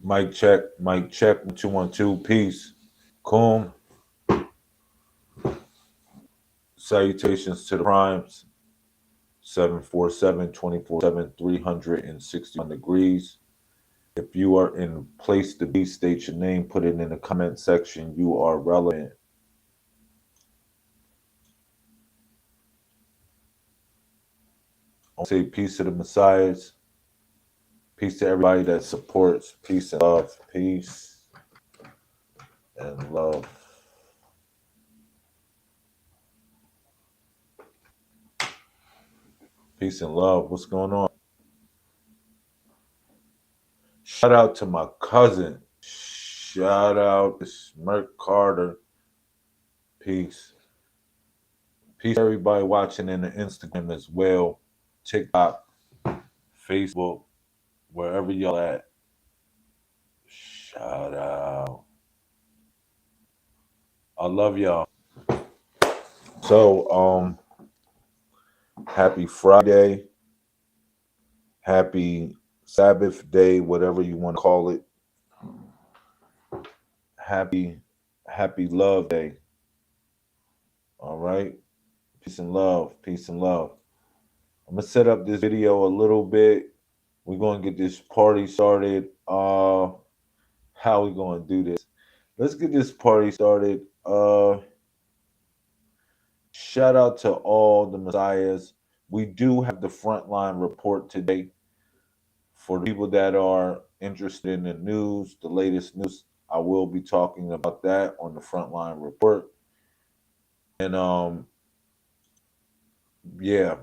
Mic check, 212, peace. Kum, salutations to the primes, 747, 24/7, 361 degrees. If you are in place to be, state your name, put it in the comment section. You are relevant. I say peace to the messiahs, peace to everybody that supports, peace and love, peace and love. Peace and love. What's going on? Shout out to my cousin. Shout out to Smirk Carter. Peace. Peace to everybody watching in the Instagram as well. TikTok, Facebook, wherever y'all at. Shout out. I love y'all. So, happy Friday. Happy Sabbath day, whatever you want to call it. Happy love day. All right. Peace and love. Peace and love. I'm gonna set up this video a little bit. We're gonna get this party started. How we gonna do this? Let's get this party started. Shout out to all the messiahs. We do have the frontline report today. For the people that are interested in the news, the latest news, I will be talking about that on the frontline report. And yeah,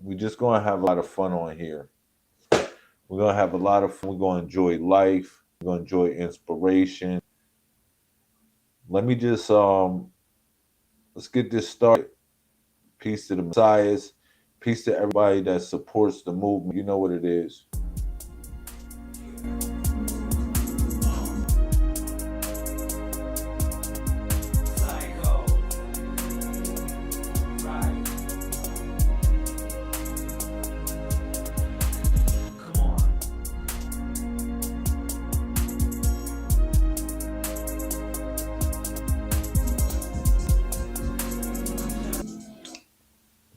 we're just gonna have a lot of fun on here. We're gonna have a lot of fun. We're gonna enjoy life. We're gonna enjoy inspiration. Let me just let's get this started. Peace to the messiahs. Peace to everybody that supports the movement. You know what it is.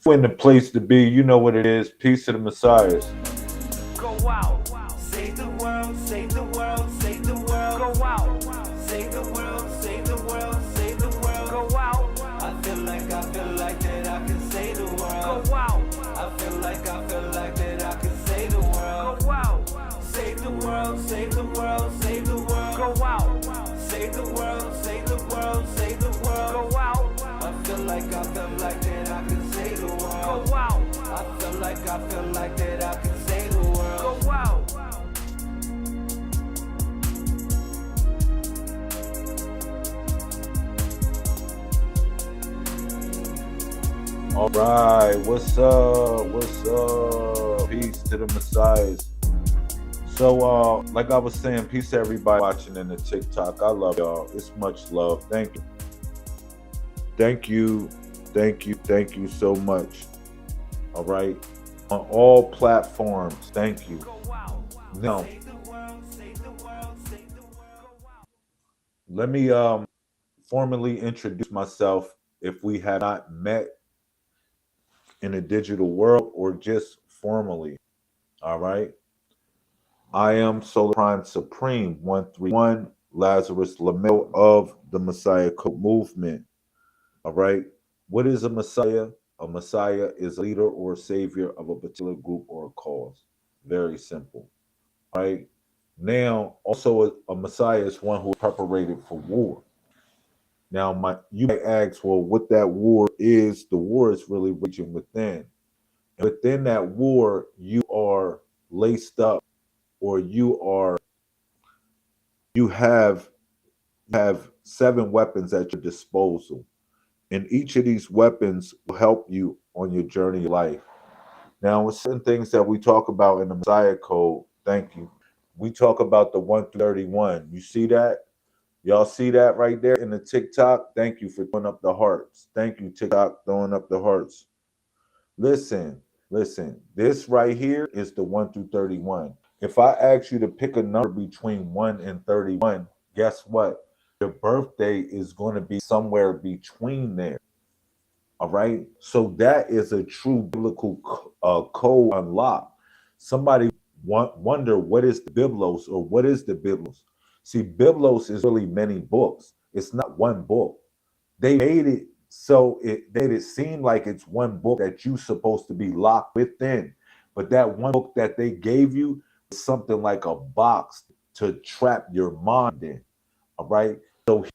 In the place to be, you know what it is. Peace to the messiahs. Go out, save the world, save the world, save the world. Go out, save the world, save the world, save the world. Go out. I feel like that I can save the world. Go out. I feel like that I can save the world. Go out. Save the world, save the world, save the world. Go out. Save the world, save the world, save the world. Go out. I feel like that I can save the world. Go out. I feel like that I can save the world. Go out. All right, what's up? What's up? Peace to the messiahs. So, like I was saying, peace to everybody watching in the TikTok. I love y'all. It's much love. Thank you. Thank you. Thank you. Thank you so much. All right. On all platforms. Thank you. Now, let me formally introduce myself if we have not met in the digital world or just formally. All right. I am Solar Prime Supreme 131 Lazarus Lamel of the Messiah Code Movement. All right. What is a Messiah? A Messiah is a leader or savior of a particular group or a cause. Very simple. All right. Now, also a Messiah is one who is preparated for war. Now, you might ask, well, what that war is? The war is really raging within. And within that war, you are laced up, or you have 7 weapons at your disposal. And each of these weapons will help you on your journey of life. Now, with certain things that we talk about in the Messiah Code, thank you. We talk about the 1 through 31. You see that? Y'all see that right there in the TikTok? Thank you for throwing up the hearts. Thank you, TikTok, throwing up the hearts. Listen. This right here is the 1 through 31. If I ask you to pick a number between 1 and 31, guess what? Your birthday is going to be somewhere between there. All right. So that is a true biblical code unlock. Somebody wonder what is the Biblos or what is the Biblos? See, Biblos is really many books. It's not one book. They made it so it made it seem like it's one book that you're supposed to be locked within. But that one book that they gave you is something like a box to trap your mind in. All right. So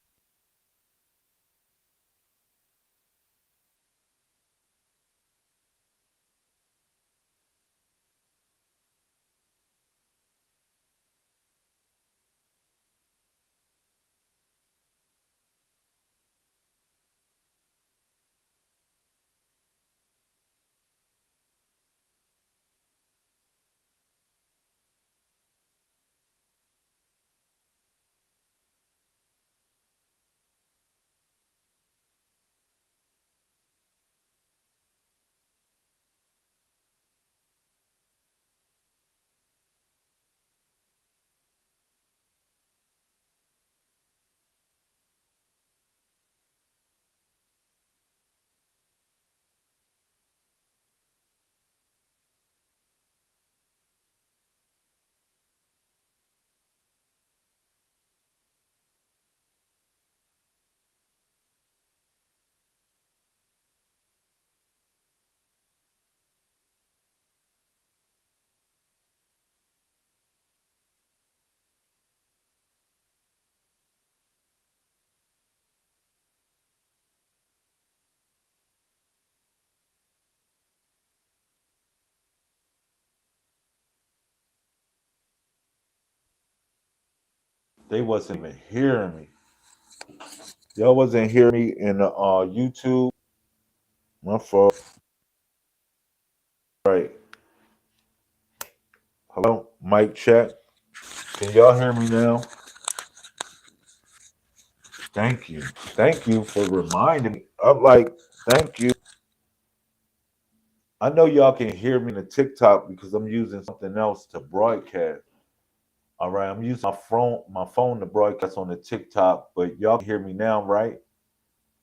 they wasn't even hearing me. Y'all wasn't hearing me in the YouTube. My fault. Right. Hello, mic check. Can y'all hear me now? Thank you. Thank you for reminding me. I'm like, thank you. I know y'all can hear me in the TikTok because I'm using something else to broadcast. All right, I'm using my phone to broadcast on the TikTok, but y'all can hear me now, right?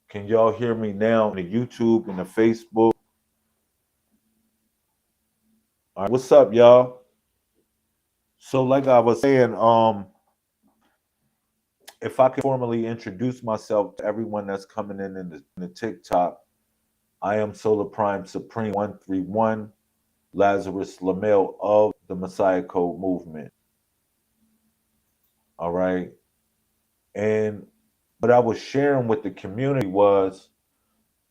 Can y'all hear me now on the YouTube and the Facebook? All right, what's up, y'all? So, like I was saying, if I could formally introduce myself to everyone that's coming in the TikTok, I am Solar Prime Supreme 131, Lazarus Lamel of the Messiah Code movement. All right. And what I was sharing with the community was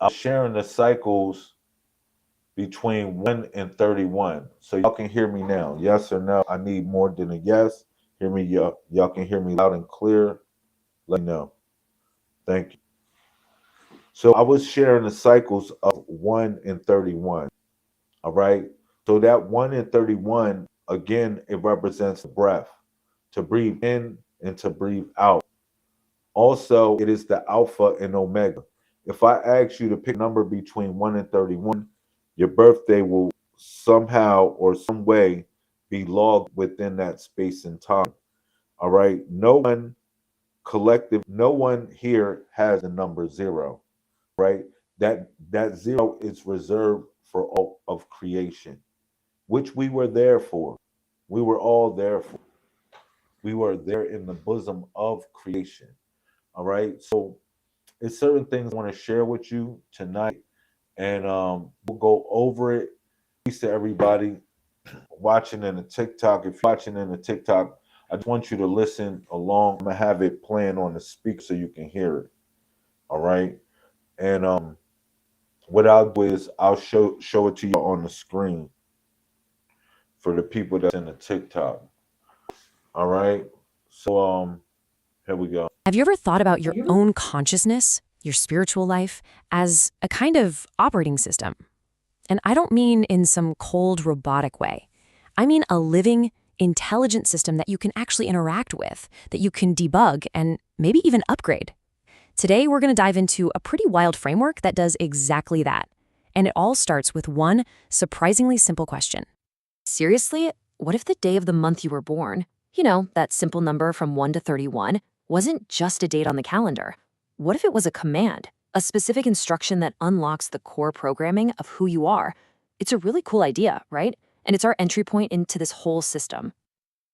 I was sharing the cycles between 1 and 31. So y'all can hear me now. Yes or no? I need more than a yes. Hear me, y'all can hear me loud and clear. Let me know. Thank you. So I was sharing the cycles of 1 and 31. All right. So that 1 and 31, again, it represents breath, to breathe in and to breathe out. Also, it is the Alpha and Omega. If I ask you to pick a number between 1 and 31, your birthday will somehow or some way be logged within that space and time. All right. No one here has the number zero, right? That zero is reserved for all of creation, which we were there for. We were all there for. We were there in the bosom of creation. All right. So it's certain things I want to share with you tonight, and we'll go over it. Peace to everybody watching in the TikTok. If you're watching in the TikTok, I just want you to listen along. I'm gonna have it playing on the speaker so you can hear it. All right. And what I'll do is I'll show it to you on the screen for the people that's in the TikTok. All right. So here we go. Have you ever thought about your own consciousness, your spiritual life, as a kind of operating system? And I don't mean in some cold, robotic way. I mean a living, intelligent system that you can actually interact with, that you can debug and maybe even upgrade. Today, we're going to dive into a pretty wild framework that does exactly that. And it all starts with one surprisingly simple question. Seriously, what if the day of the month you were born, that simple number from 1 to 31, wasn't just a date on the calendar? What if it was a command, a specific instruction that unlocks the core programming of who you are? It's a really cool idea, right? And it's our entry point into this whole system.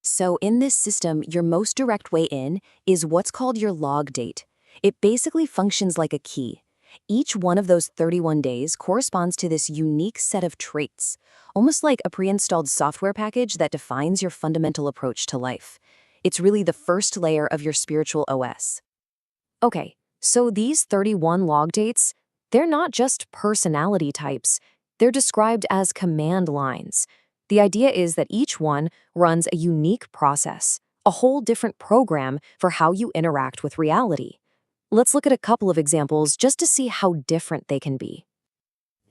So, in this system, your most direct way in is what's called your log date. It basically functions like a key. Each one of those 31 days corresponds to this unique set of traits, almost like a pre installed software package that defines your fundamental approach to life. It's really the first layer of your spiritual OS. Okay, so these 31 log dates, they're not just personality types, they're described as command lines. The idea is that each one runs a unique process, a whole different program for how you interact with reality. Let's look at a couple of examples just to see how different they can be.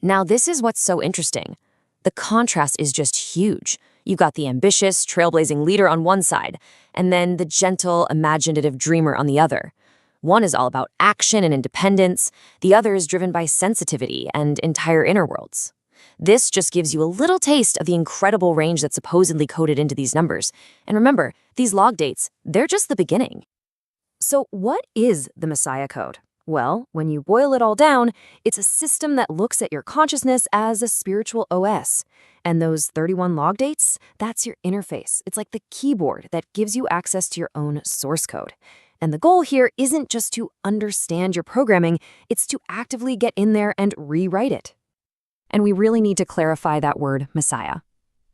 Now, this is what's so interesting. The contrast is just huge. You got the ambitious, trailblazing leader on one side, and then the gentle, imaginative dreamer on the other. One is all about action and independence, the other is driven by sensitivity and entire inner worlds. This just gives you a little taste of the incredible range that's supposedly coded into these numbers. And remember, these log dates, they're just the beginning. So what is the Messiah Code? Well, when you boil it all down, it's a system that looks at your consciousness as a spiritual OS. And those 31 log dates, that's your interface. It's like the keyboard that gives you access to your own source code. And the goal here isn't just to understand your programming, it's to actively get in there and rewrite it. And we really need to clarify that word, Messiah.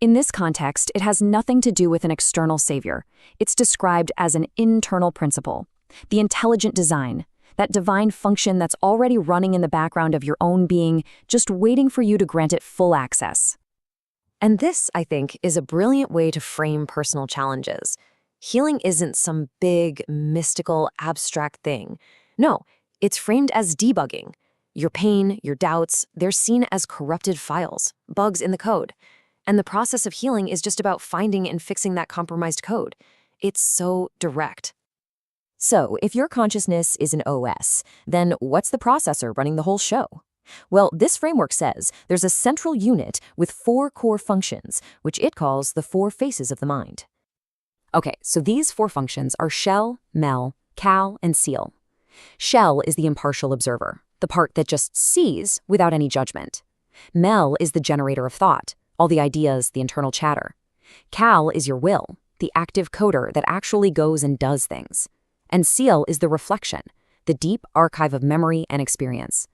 In this context, it has nothing to do with an external savior. It's described as an internal principle, the intelligent design, that divine function that's already running in the background of your own being, just waiting for you to grant it full access. And this, I think, is a brilliant way to frame personal challenges. Healing isn't some big, mystical, abstract thing. No, it's framed as debugging. Your pain, your doubts, they're seen as corrupted files, bugs in the code. And the process of healing is just about finding and fixing that compromised code. It's so direct. So, if your consciousness is an OS, then what's the processor running the whole show? Well, this framework says there's a central unit with 4 core functions, which it calls the 4 faces of the mind. Okay, so these 4 functions are shell, mel, cal, and seal. Shell is the impartial observer, the part that just sees without any judgment. Mel is the generator of thought, all the ideas, the internal chatter. Cal is your will, the active coder that actually goes and does things. And seal is the reflection, the deep archive of memory and experience.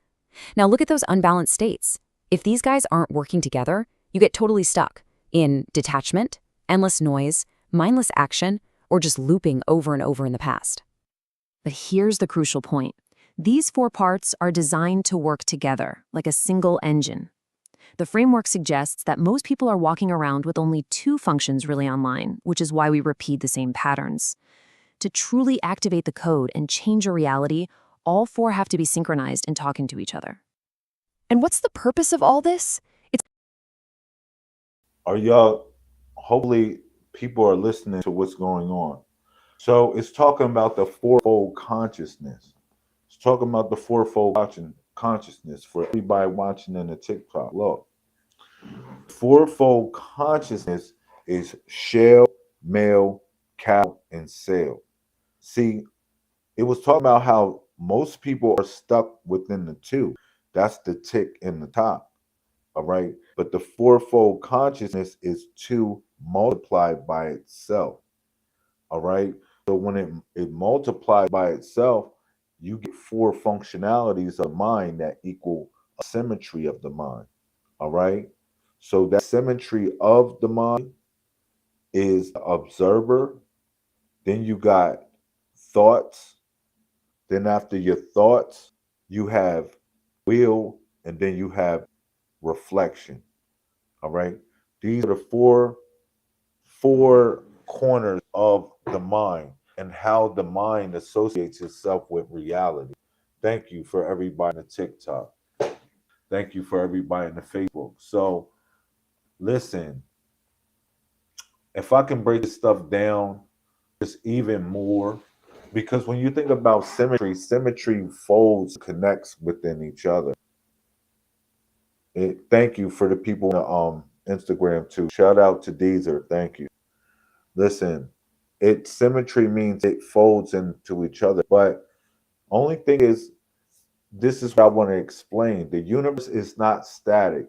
Now look at those unbalanced states. If these guys aren't working together, you get totally stuck in detachment, endless noise, mindless action, or just looping over and over in the past. But here's the crucial point. These 4 parts are designed to work together, like a single engine. The framework suggests that most people are walking around with only 2 functions really online, which is why we repeat the same patterns. To truly activate the code and change your reality, all 4 have to be synchronized and talking to each other. And what's the purpose of all this? Are y'all, hopefully people are listening to what's going on. So it's talking about the fourfold consciousness. It's talking about the fourfold consciousness for everybody watching in the TikTok. Look, fourfold consciousness is shell, male, cow, and sail. See, it was talking about how most people are stuck within the 2. That's the tick in the top. All right. But the fourfold consciousness is 2 multiplied by itself. All right. So when it multiplies by itself, you get 4 functionalities of mind that equal a symmetry of the mind. All right. So that symmetry of the mind is the observer. Then you got thoughts. Then after your thoughts, you have will, and then you have reflection. All right. These are the four corners of the mind and how the mind associates itself with reality. Thank you for everybody in the TikTok. Thank you for everybody in the Facebook. So listen, if I can break this stuff down just even more, because when you think about symmetry, symmetry folds, connects within each other. Thank you for the people in Instagram too. Shout out to Deezer. Thank you. Listen, it symmetry means it folds into each other. But only thing is, this is what I want to explain. The universe is not static.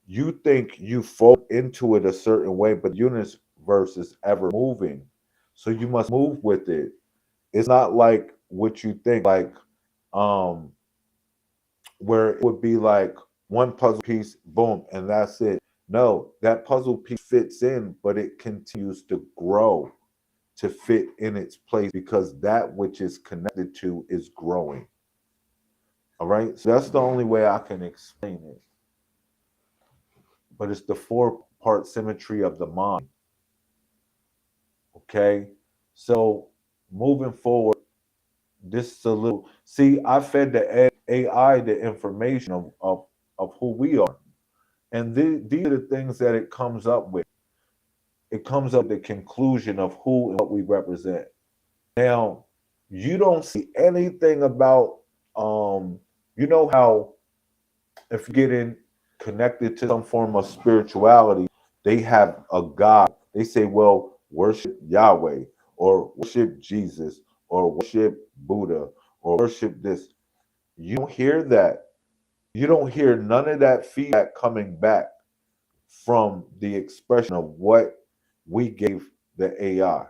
You think you fold into it a certain way, but the universe is ever moving. So you must move with it. It's not like what you think, like um where it would be like one puzzle piece, boom, and that's it. No, that puzzle piece fits in, but it continues to grow to fit in its place because that which is connected to is growing. All right. So that's the only way I can explain it. But it's the four-part symmetry of the mind. Okay. So moving forward, this is a little see, I fed the AI the information of who we are. And these are the things that it comes up with. It comes up with the conclusion of who and what we represent. Now, you don't see anything about you know how if you get in connected to some form of spirituality, they have a God. They say, well, worship Yahweh or worship Jesus or worship Buddha or worship this. You don't hear that. You don't hear none of that feedback coming back from the expression of what we gave the AI.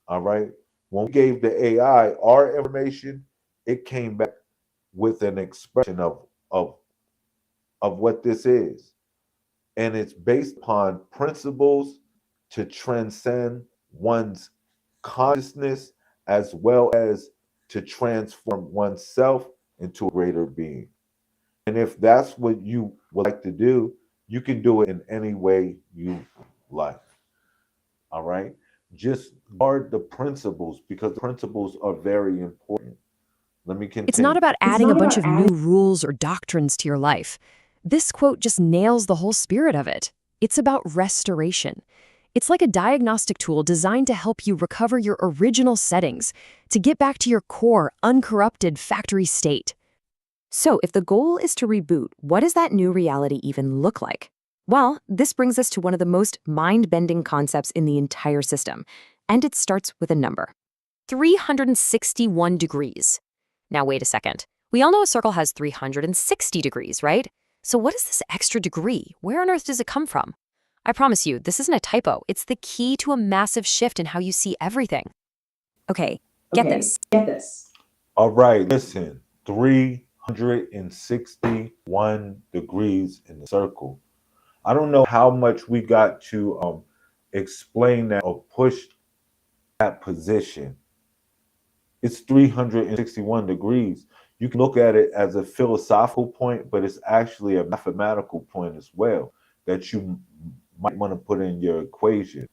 All right. When we gave the AI our information, it came back with an expression of what this is. And it's based upon principles to transcend one's consciousness as well as to transform oneself into a greater being. And if that's what you would like to do, you can do it in any way you like. All right. Just guard the principles because the principles are very important. Let me It's not continue. about adding a bunch of new rules or doctrines to your life. This quote just nails the whole spirit of it. It's about restoration. It's like a diagnostic tool designed to help you recover your original settings, to get back to your core, uncorrupted factory state. So, if the goal is to reboot, what does that new reality even look like? Well, this brings us to one of the most mind-bending concepts in the entire system, and it starts with a number. 361 degrees. Now, wait a second. We all know a circle has 360 degrees, right? So what is this extra degree? Where on earth does it come from? I promise you, this isn't a typo. It's the key to a massive shift in how you see everything. Okay, get this. All right, listen, 361 degrees in the circle. I don't know how much we got to explain that or push that position. It's 361 degrees. You can look at it as a philosophical point, but it's actually a mathematical point as well that you might want to put in your equation.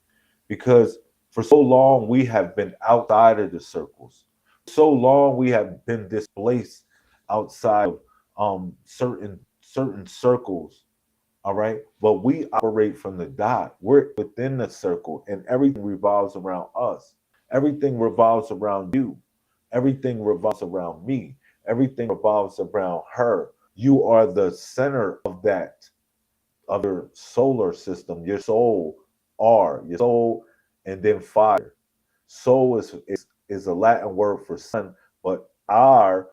Because for so long we have been outside of the circles. So long we have been displaced outside of certain circles. All right. But we operate from the dot. We're within the circle and everything revolves around us. Everything revolves around you. Everything revolves around me. Everything revolves around her. You are the center of that, of your solar system. Your soul are your soul and then fire. Soul is a Latin word for sun, but our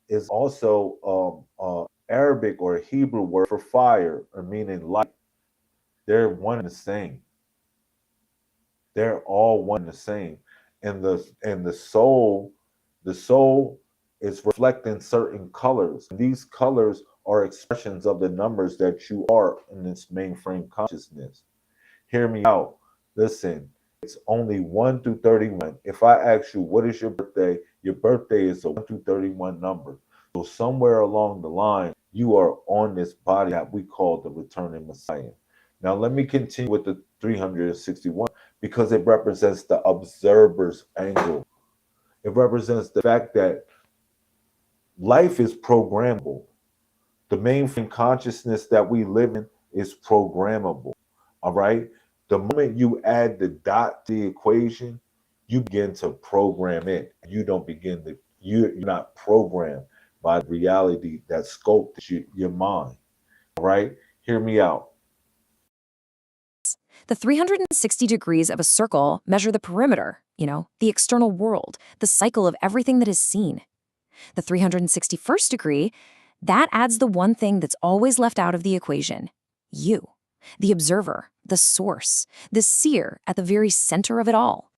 is also Arabic or Hebrew word for fire, or meaning light. They're one and the same. They're all one and the same. And the soul is reflecting certain colors. These colors are expressions of the numbers that you are in this mainframe consciousness. Hear me out. Listen, it's only 1 through 31. If I ask you, what is your birthday is a 1 through 31 number. So somewhere along the line, you are on this body that we call the returning Messiah. Now, let me continue with the 361 because it represents the observer's angle. It represents the fact that life is programmable. The mainframe consciousness that we live in is programmable. All right. The moment you add the dot to the equation, you begin to program it. You don't begin to, you're not programmed by the reality that sculpts your mind. All right. Hear me out. The 360 degrees of a circle measure the perimeter, the external world, the cycle of everything that is seen. The 361st degree, that adds the one thing that's always left out of the equation: you, the observer, the source, the seer at the very center of it all.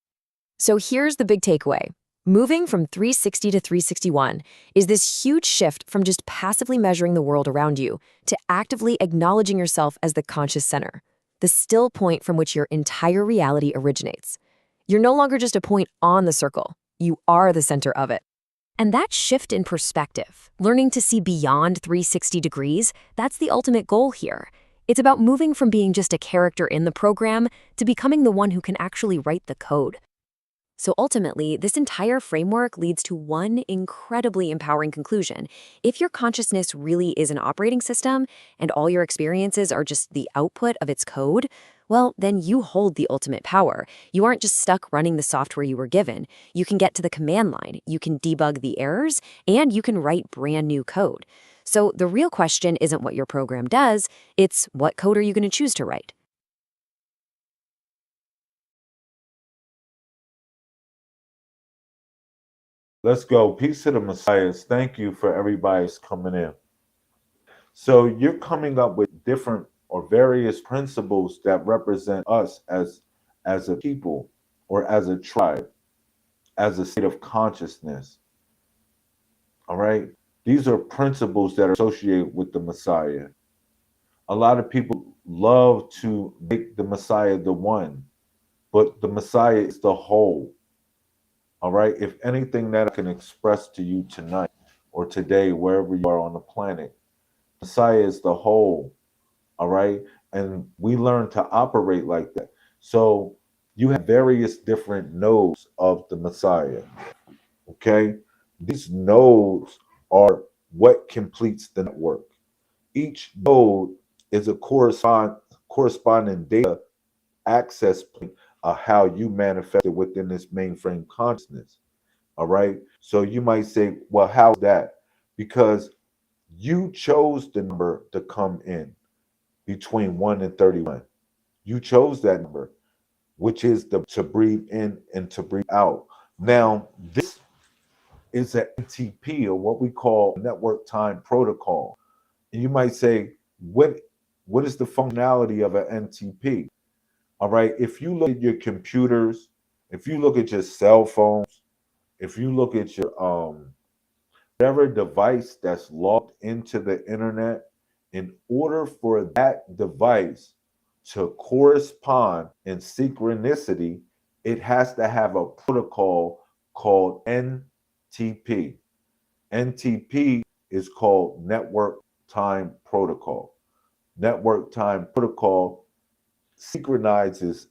So here's the big takeaway. Moving from 360 to 361 is this huge shift from just passively measuring the world around you to actively acknowledging yourself as the conscious center, the still point from which your entire reality originates. You're no longer just a point on the circle. You are the center of it. And that shift in perspective, learning to see beyond 360 degrees, that's the ultimate goal here. It's about moving from being just a character in the program to becoming the one who can actually write the code. So ultimately, this entire framework leads to one incredibly empowering conclusion. If your consciousness really is an operating system and all your experiences are just the output of its code, well, then you hold the ultimate power. You aren't just stuck running the software you were given. You can get to the command line, you can debug the errors, and you can write brand new code. So the real question isn't what your program does, it's what code are you going to choose to write? Let's go. Peace to the Messiahs. Thank you for everybody's coming in. So you're coming up with different or various principles that represent us as a people or as a tribe, as a state of consciousness. All right. These are principles that are associated with the Messiah. A lot of people love to make the Messiah the one, but the Messiah is the whole. All right. If anything that I can express to you tonight or today, wherever you are on the planet, Messiah is the whole. All right. And we learn to operate like that. So you have various different nodes of the Messiah. Okay. These nodes are what completes the network. Each node is a corresponding data access point of how you manifested within this mainframe consciousness. All right. So you might say, well, how's that? Because you chose the number to come in between 1 and 31. You chose that number, which is to breathe in and to breathe out. Now, this is an NTP, or what we call network time protocol. And you might say, what is the functionality of an NTP? All right. If you look at your computers, if you look at your cell phones, if you look at your whatever device that's logged into the internet, in order for that device to correspond in synchronicity, it has to have a protocol called NTP. NTP is called Network Time Protocol. Network Time Protocol synchronizes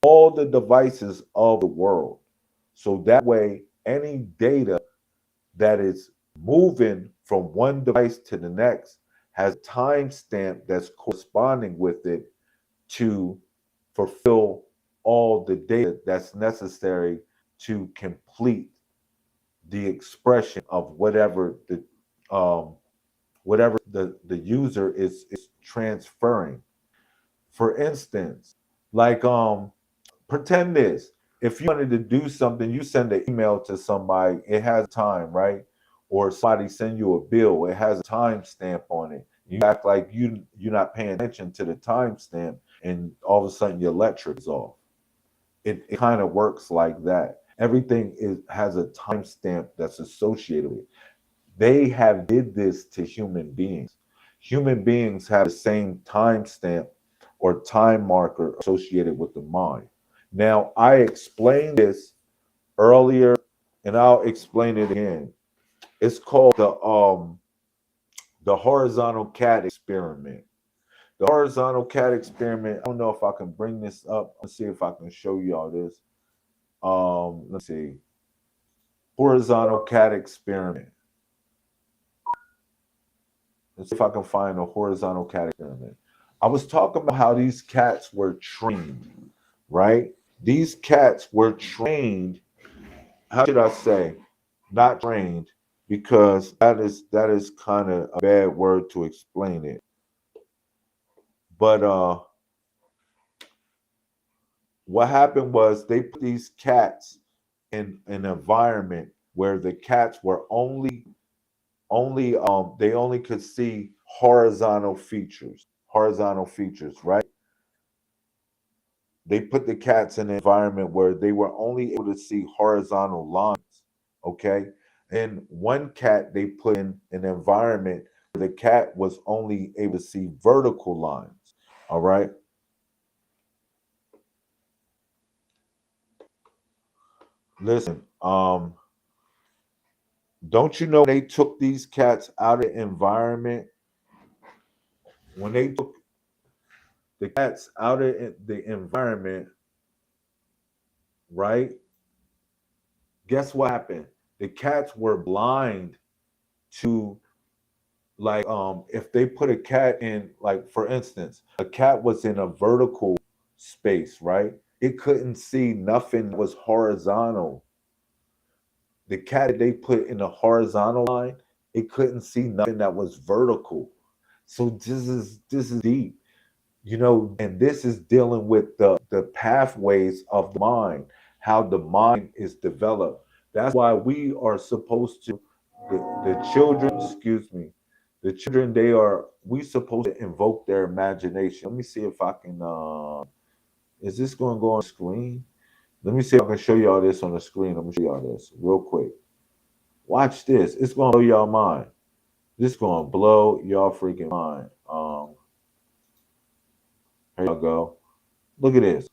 all the devices of the world. So that way, any data that is moving from one device to the next has a timestamp that's corresponding with it to fulfill all the data that's necessary to complete the expression of whatever the user is transferring. For instance, like pretend this. If you wanted to do something, you send an email to somebody, it has time, right? Or somebody send you a bill, it has a time stamp on it. You act like you're not paying attention to the timestamp, and all of a sudden your electric is off. It kind of works like that. Everything has a timestamp that's associated with it. They have did this to human beings. Human beings have the same timestamp or time marker associated with the mind. Now, I explained this earlier, and I'll explain it again. It's called the horizontal cat experiment. The horizontal cat experiment. I don't know if I can bring this up. Let's see if I can show y'all this. Let's see. Horizontal cat experiment. Let's see if I can find a horizontal cat experiment. I was talking about how these cats were trained, right? These cats were trained. How should I say? Not trained, because that is kind of a bad word to explain it. But what happened was they put these cats in an environment where the cats were only they only could see horizontal features, right? They put the cats in an environment where they were only able to see horizontal lines, okay? And one cat they put in an environment where the cat was only able to see vertical lines, all right? Listen, don't you know they took these cats out of the environment? When they took the cats out of the environment, right? Guess what happened? The cats were blind to, like, if they put a cat in, like, for instance, a cat was in a vertical space, right? It couldn't see nothing that was horizontal. The cat that they put in a horizontal line, it couldn't see nothing that was vertical. So this is deep, and this is dealing with the pathways of the mind, how the mind is developed. That's why we are supposed to, the children, excuse me, the children, we supposed to invoke their imagination. Let me see if I can, is this going to go on the screen? Let me see if I can show y'all this on the screen. Let me show y'all this real quick. Watch this. It's going to blow y'all mind. This is going to blow y'all freaking mind. Here y'all go. Look at this.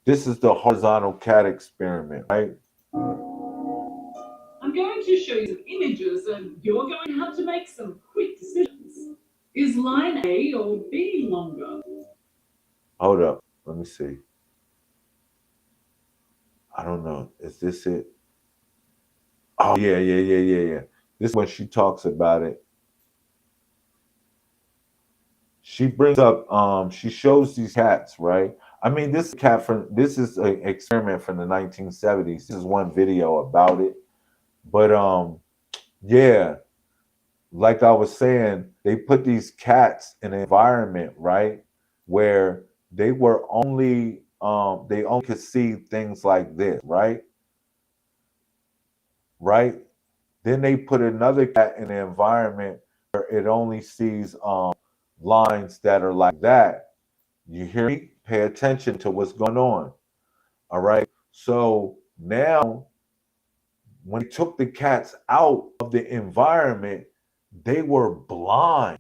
This is the horizontal cat experiment, right? I'm going to show you some images and you're going to have to make some quick decisions. Is line A or B longer? Hold up. Let me see. I don't know. Is this it? Oh, yeah. This is when she talks about it. She brings up, she shows these cats, right? I mean, this is an experiment from the 1970s. This is one video about it. But yeah, like I was saying, they put these cats in an environment, right, where they only could see things like this, right? Right? Then they put another cat in an environment where it only sees lines that are like that. You hear me? Pay attention to what's going on. All right. So now, when they took the cats out of the environment, they were blind.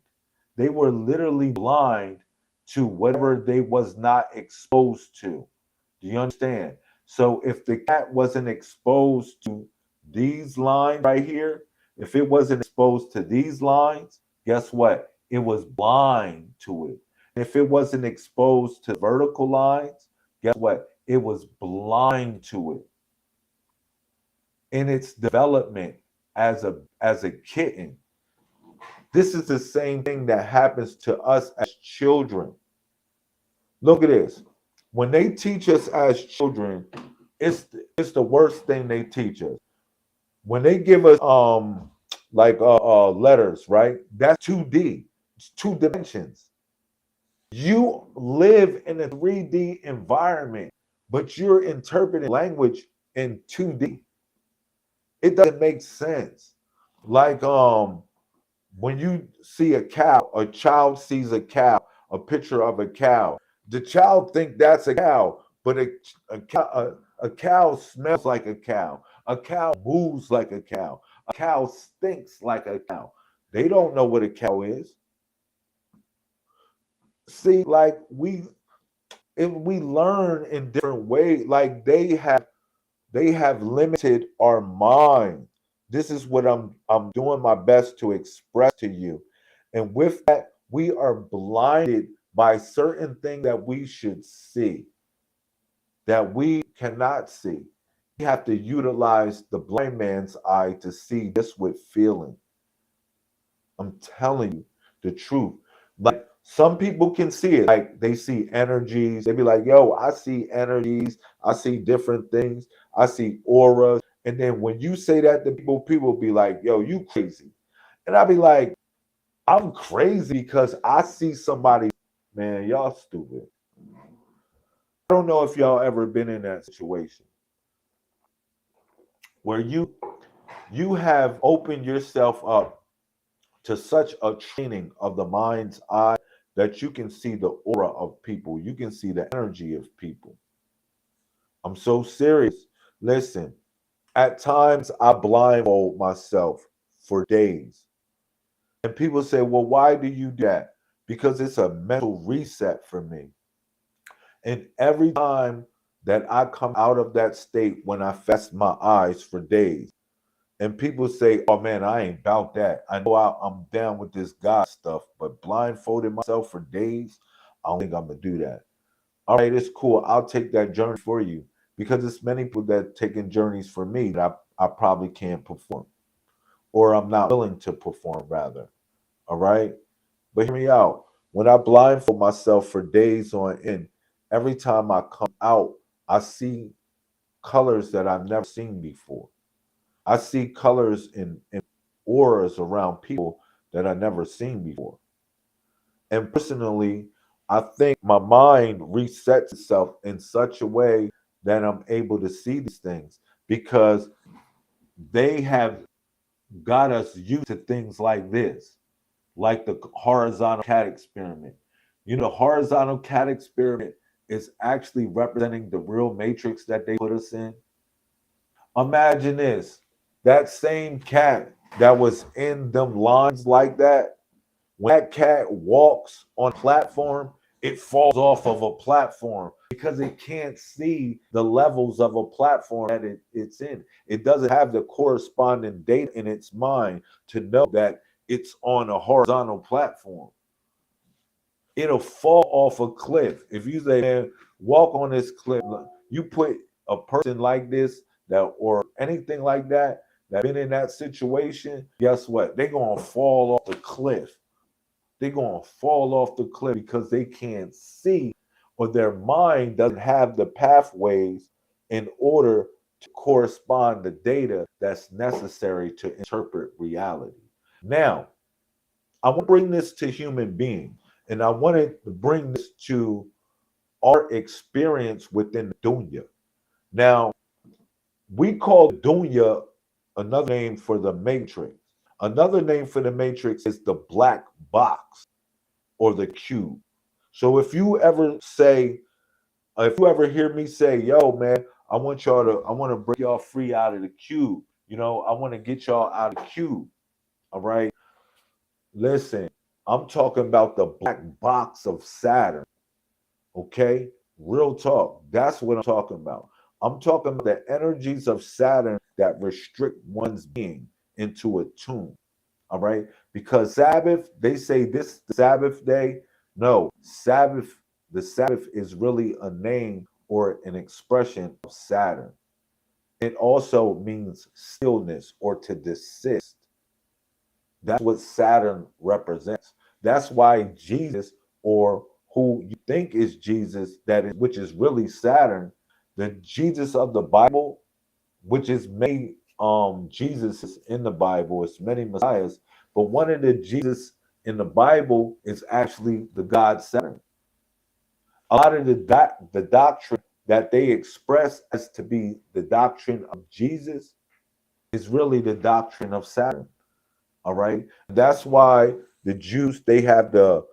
They were literally blind to whatever they was not exposed to. Do you understand? So if the cat wasn't exposed to these lines right here, if it wasn't exposed to these lines, guess what? It was blind to it. If it wasn't exposed to vertical lines, guess what? It was blind to it. In its development as a kitten, this is the same thing that happens to us as children. Look at this. When they teach us as children, it's the worst thing they teach us. When they give us letters, right? That's 2D. It's two dimensions. You live in a 3D environment, but you're interpreting language in 2D. It doesn't make sense. Like when you see a cow, a child sees a cow, a picture of a cow. The child think that's a cow, but a cow smells like a cow. A cow moves like a cow. A cow stinks like a cow. They don't know what a cow is. See, like we learn in different ways. Like they have limited our mind. This is what I'm doing my best to express to you. And with that, we are blinded by certain things that we should see, that we cannot see. We have to utilize the blind man's eye to see this with feeling. I'm telling you the truth. Like, some people can see it. Like, they see energies. They be like, yo, I see energies. I see different things. I see auras. And then when you say that to people be like, yo, you crazy. And I be like, I'm crazy because I see somebody, man, y'all stupid. don't know if y'all ever been in that situation where you have opened yourself up to such a training of the mind's eye that you can see the aura of people, you can see the energy of people. I'm so serious. Listen, at times I blindfold myself for days. And people say, well, why do you do that? Because it's a mental reset for me. And every time that I come out of that state when I fast my eyes for days, and people say, oh man, I ain't about that. I know I'm down with this God stuff, but blindfolding myself for days, I don't think I'm going to do that. All right, it's cool. I'll take that journey for you because it's many people that taking journeys for me that I probably can't perform or I'm not willing to perform rather. All right. But hear me out. When I blindfold myself for days on end, every time I come out, I see colors that I've never seen before. I see colors in auras around people that I've never seen before. And personally, I think my mind resets itself in such a way that I'm able to see these things because they have got us used to things like this, like the horizontal cat experiment. You know, the horizontal cat experiment is actually representing the real matrix that they put us in. Imagine this, that same cat that was in them lines like that, when that cat walks on a platform, it falls off of a platform because it can't see the levels of a platform that it's in. It doesn't have the corresponding data in its mind to know that it's on a horizontal platform. It'll fall off a cliff. If you say, man, walk on this cliff, you put a person like this that or anything like that that been in that situation, guess what? They're gonna fall off the cliff. They're going to fall off the cliff because they can't see or their mind doesn't have the pathways in order to correspond the data that's necessary to interpret reality. Now, I want to bring this to human beings, and I wanted to bring this to our experience within the dunya. Now, we call dunya another name for the matrix. Another name for the matrix is the black box or the cube. So if you ever hear me say, yo, man, I want to break y'all free out of the cube. You know, I want to get y'all out of the cube. All right. Listen, I'm talking about the black box of Saturn. Okay. Real talk. That's what I'm talking about. I'm talking about the energies of Saturn that restrict one's being into a tomb. All right. Because Sabbath, they say this the Sabbath day. No, the Sabbath is really a name or an expression of Saturn. It also means stillness or to desist. That's what Saturn represents. That's why Jesus, or who you think is Jesus, which is really Saturn, the Jesus of the Bible, which is many Jesus in the Bible, it's many messiahs, but one of the Jesus in the Bible is actually the God Saturn. A lot of the doctrine that they express as to be the doctrine of Jesus is really the doctrine of Saturn. All right, that's why the Jews they have the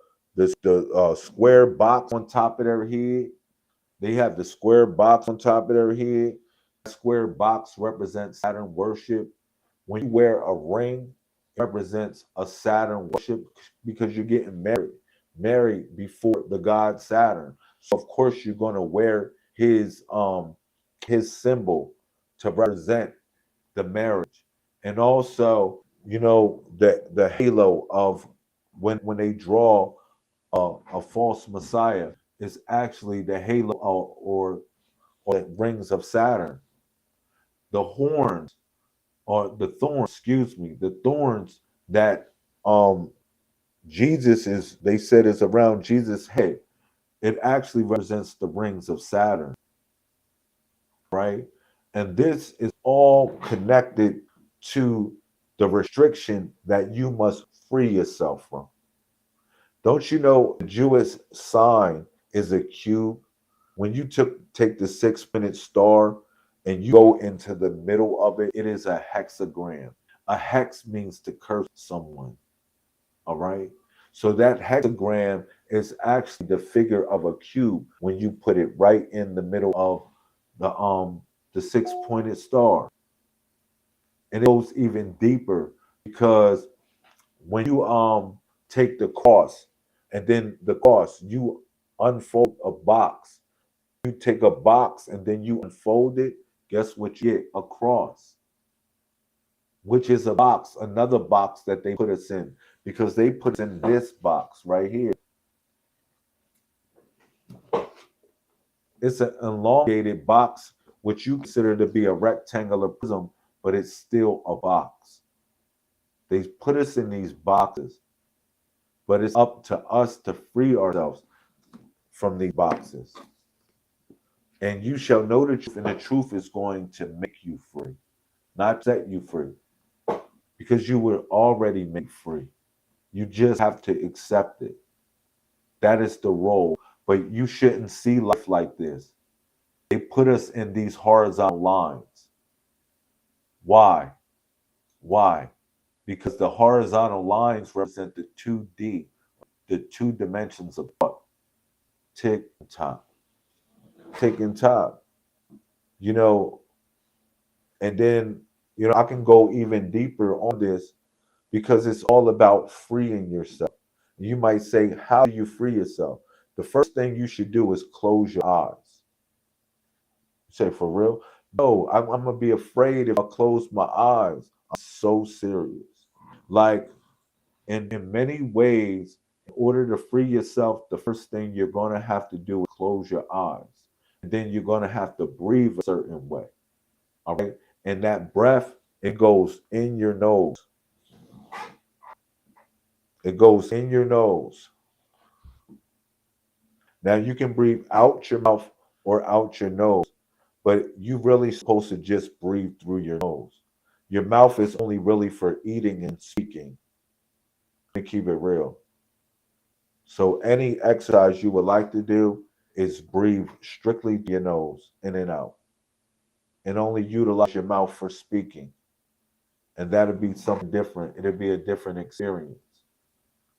square box on top of their head. They have the square box on top of their head. That square box represents Saturn worship. When you wear a ring, it represents a Saturn worship because you're getting married before the god Saturn. So of course you're going to wear his symbol to represent the marriage. And also, you know, the halo of when they draw a false messiah is actually the halo or the rings of Saturn. The horns or the thorns, excuse me, the thorns that Jesus is, they said is around Jesus' head. It actually represents the rings of Saturn, right? And this is all connected to the restriction that you must free yourself from. Don't you know the Jewish sign is a cube? When you take the 6 minute star and you go into the middle of it, it is a hexagram. A hex means to curse someone. All right. So that hexagram is actually the figure of a cube when you put it right in the middle of the 6 pointed star. And it goes even deeper because when you take the cross and then the cross, you unfold a box. You take a box and then you unfold it, guess what you get? A cross, which is a box, another box that they put us in because they put us in this box right here. It's an elongated box, which you consider to be a rectangular prism, but it's still a box. They put us in these boxes, but it's up to us to free ourselves from these boxes. And you shall know the truth, and the truth is going to make you free, not set you free, because you were already made free. You just have to accept it. That is the role. But you shouldn't see life like this. They put us in these horizontal lines. Why? Why? Because the horizontal lines represent the 2D, the two dimensions of what? Tick and top. Tick and top. You know, and then, I can go even deeper on this because it's all about freeing yourself. You might say, how do you free yourself? The first thing you should do is close your eyes. You say, for real? No, I'm going to be afraid if I close my eyes. I'm so serious. Like, in many ways, in order to free yourself, the first thing you're going to have to do is close your eyes. And then you're going to have to breathe a certain way. All right? And that breath, it goes in your nose. It goes in your nose. Now you can breathe out your mouth or out your nose, but you're really supposed to just breathe through your nose. Your mouth is only really for eating and speaking. To keep it real. So any exercise you would like to do is breathe strictly through your nose, in and out, and only utilize your mouth for speaking. And that'll be something different. It'll be a different experience.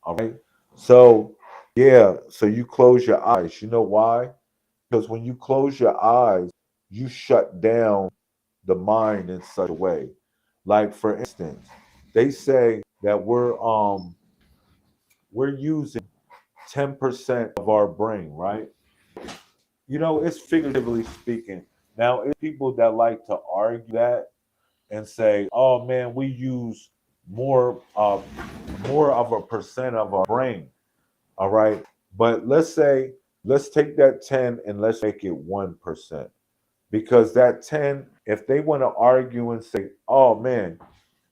All right. So, yeah. So you close your eyes. You know why? Because when you close your eyes, you shut down the mind in such a way. Like, for instance, they say that we're using 10% of our brain, right? It's figuratively speaking. Now, it's people that like to argue that and say, "Oh man, we use more of a percent of our brain." All right, but let's take that 10 and let's make it 1%, because that 10, if they want to argue and say, "Oh man,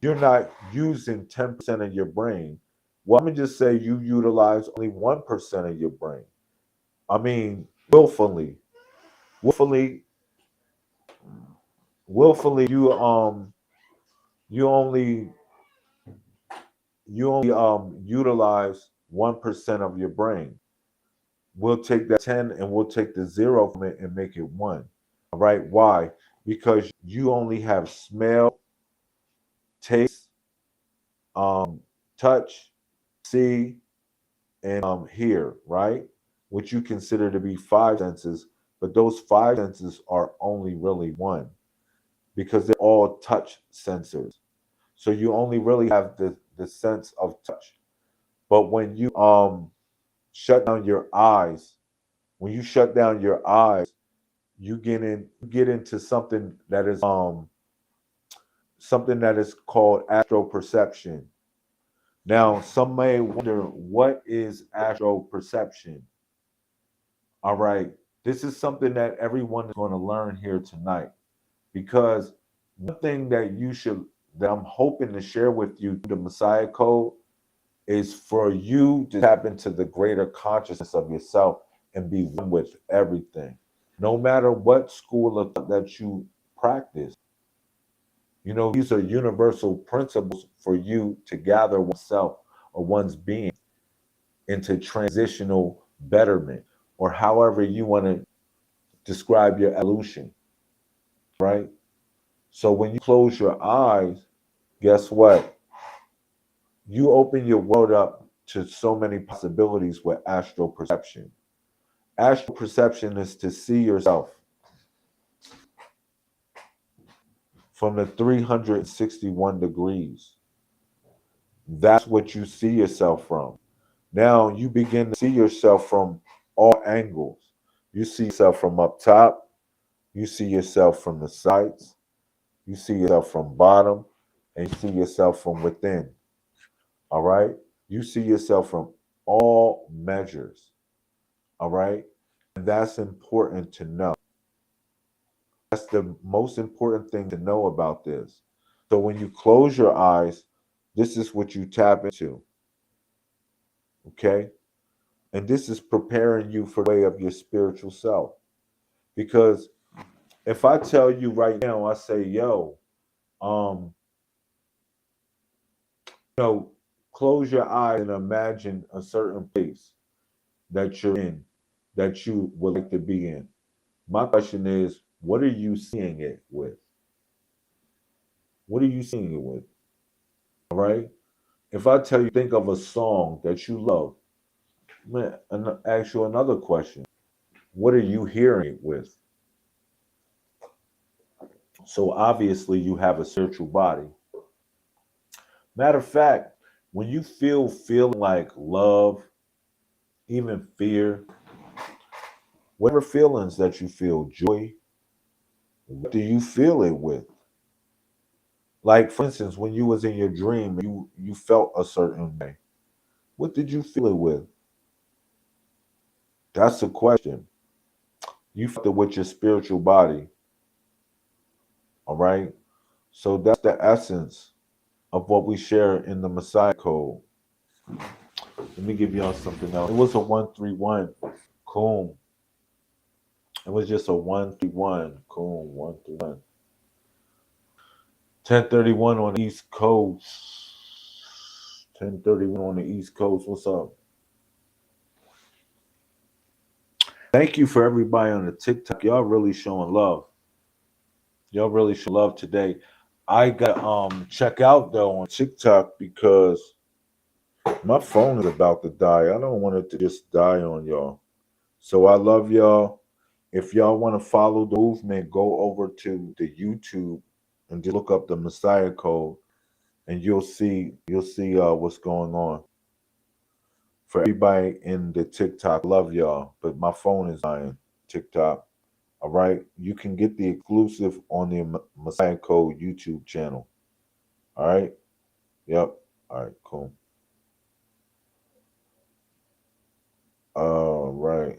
you're not using 10% of your brain," well, I'm gonna just say you utilize only 1% of your brain. I mean, willfully, willfully, you only utilize 1% of your brain. We'll take that 10 and we'll take the zero from it and make it one. All right. Why? Because you only have smell, taste, um, touch, see, and hear, right? Which you consider to be five senses, but those five senses are only really one because they're all touch sensors. So you only really have the sense of touch. But when you shut down your eyes, when you shut down your eyes, you get into something that is called astral perception. Now, some may wonder, what is astral perception? All right, this is something that everyone is going to learn here tonight, because one thing that I'm hoping to share with you, the Messiah Code, is for you to tap into the greater consciousness of yourself and be one with everything, no matter what school of thought that you practice. These are universal principles for you to gather oneself or one's being into transitional betterment, or however you want to describe your evolution, right? So when you close your eyes, guess what? You open your world up to so many possibilities with astral perception. Astral perception is to see yourself from the 361 degrees. That's what you see yourself from. Now you begin to see yourself from all angles. You see yourself from up top. You see yourself from the sides. You see yourself from bottom. And you see yourself from within. All right? You see yourself from all measures. All right? And that's important to know. That's the most important thing to know about this. So when you close your eyes, this is what you tap into. Okay? And this is preparing you for the way of your spiritual self. Because if I tell you right now, I say, yo, um, close your eyes and imagine a certain place that you're in, that you would like to be in. My question is, what are you seeing it with? What are you seeing it with? All right. If I tell you, think of a song that you love, man, and ask you another question. What are you hearing it with? So obviously you have a spiritual body. Matter of fact, when you feeling like love, even fear, whatever feelings that you feel, joy, what do you feel it with? Like for instance, when you was in your dream, you felt a certain way. What did you feel it with? That's the question. You felt it with your spiritual body, all right? So that's the essence of what we share in the Messiah Code. Let me give y'all something else. It was a 131. Cool. It was just a 131. Cool. 131. 1031 on the East Coast. 1031 on the East Coast. What's up? Thank you for everybody on the TikTok. Y'all really showing love. Y'all really show love today. I got check out though on TikTok because my phone is about to die. I don't want it to just die on y'all. So I love y'all. If y'all want to follow the movement, go over to the YouTube and just look up the Messiah Code, and you'll see what's going on. For everybody in the TikTok, love y'all, but my phone is dying. TikTok, all right. You can get the exclusive on the Messiah Code YouTube channel. All right. Yep. All right. Cool. All right.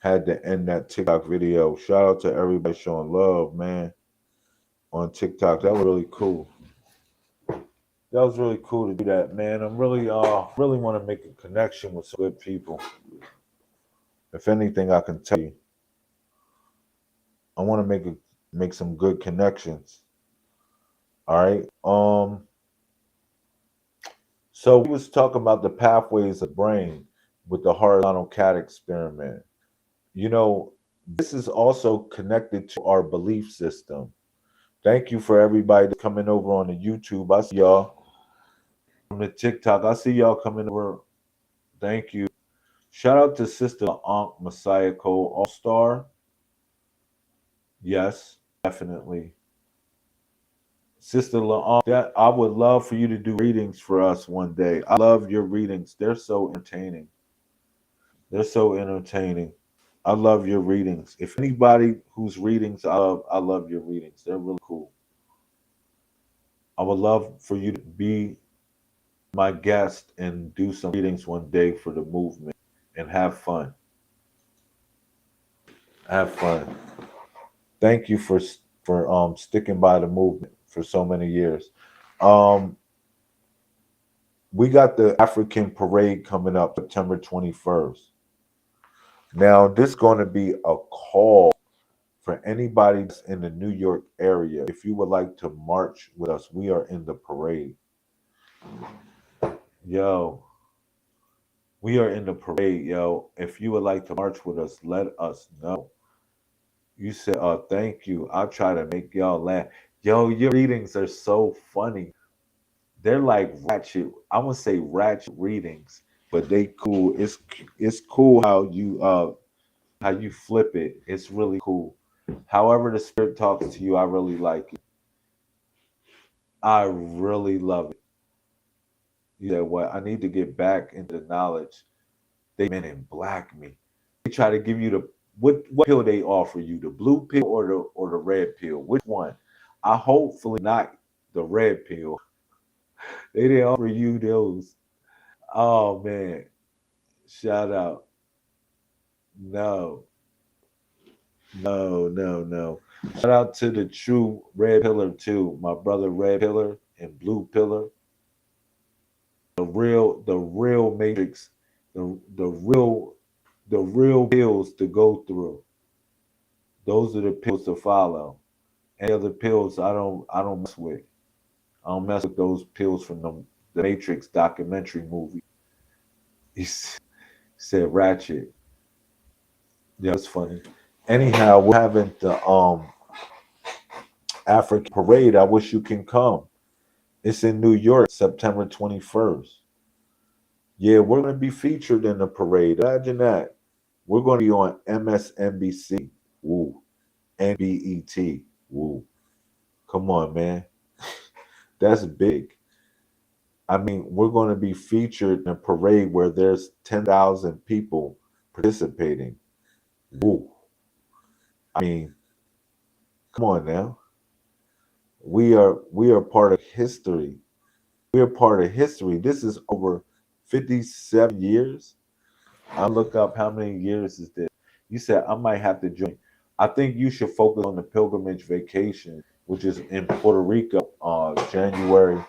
Had to end that TikTok video. Shout out to everybody showing love, man, on TikTok. That was really cool. That was really cool to do that, man. I'm really want to make a connection with some good people. If anything, I can tell you, I want to make some good connections. All right. So we was talking about the pathways of brain with the horizontal cat experiment. This is also connected to our belief system. Thank you for everybody that's coming over on the YouTube. I see y'all from the TikTok. I see y'all coming over. Thank you. Shout out to Sister Ankh Messiah Cole All Star. Yes, definitely. Sister LaAnkh, that I would love for you to do readings for us one day. I love your readings. They're so entertaining. They're so entertaining. I love your readings. If anybody whose readings I love your readings. They're really cool. I would love for you to be my guest and do some readings one day for the movement and have fun. Have fun. Thank you for sticking by the movement for so many years. Um, we got the African parade coming up September 21st. Now, this is going to be a call for anybody that's in the New York area. If you would like to march with us, we are in the parade. Yo, we are in the parade, yo. If you would like to march with us, let us know. You said, thank you. I'll try to make y'all laugh. Yo, your readings are so funny. They're like ratchet. I would say ratchet readings, but they cool. It's cool how you flip it. It's really cool. However the spirit talks to you, I really like it. I really love it. You said what? I need to get back into the knowledge. They men in black me. They try to give you the what pill they offer you, the blue pill or the red pill. Which one? I hopefully not the red pill. They didn't offer you those. Oh man. Shout out. No. No, no, no. Shout out to the true red pillar too. My brother red pillar and blue pillar. The real matrix, the real pills to go through. Those are the pills to follow. Any other pills I don't mess with. I don't mess with those pills from the Matrix documentary movie. Said Ratchet. Yeah, it's funny. Anyhow, we're having the African parade. I wish you can come. It's in New York, September 21st. Yeah, we're going to be featured in the parade. Imagine that. We're going to be on MSNBC. Woo. NBET. Woo. Come on, man. That's big. I mean, we're going to be featured in a parade where there's 10,000 people participating. Woo. I mean, come on now. We are part of history. We are part of history. This is over 57 years. I look up how many years is this. You said I might have to join. I think you should focus on the pilgrimage vacation, which is in Puerto Rico, January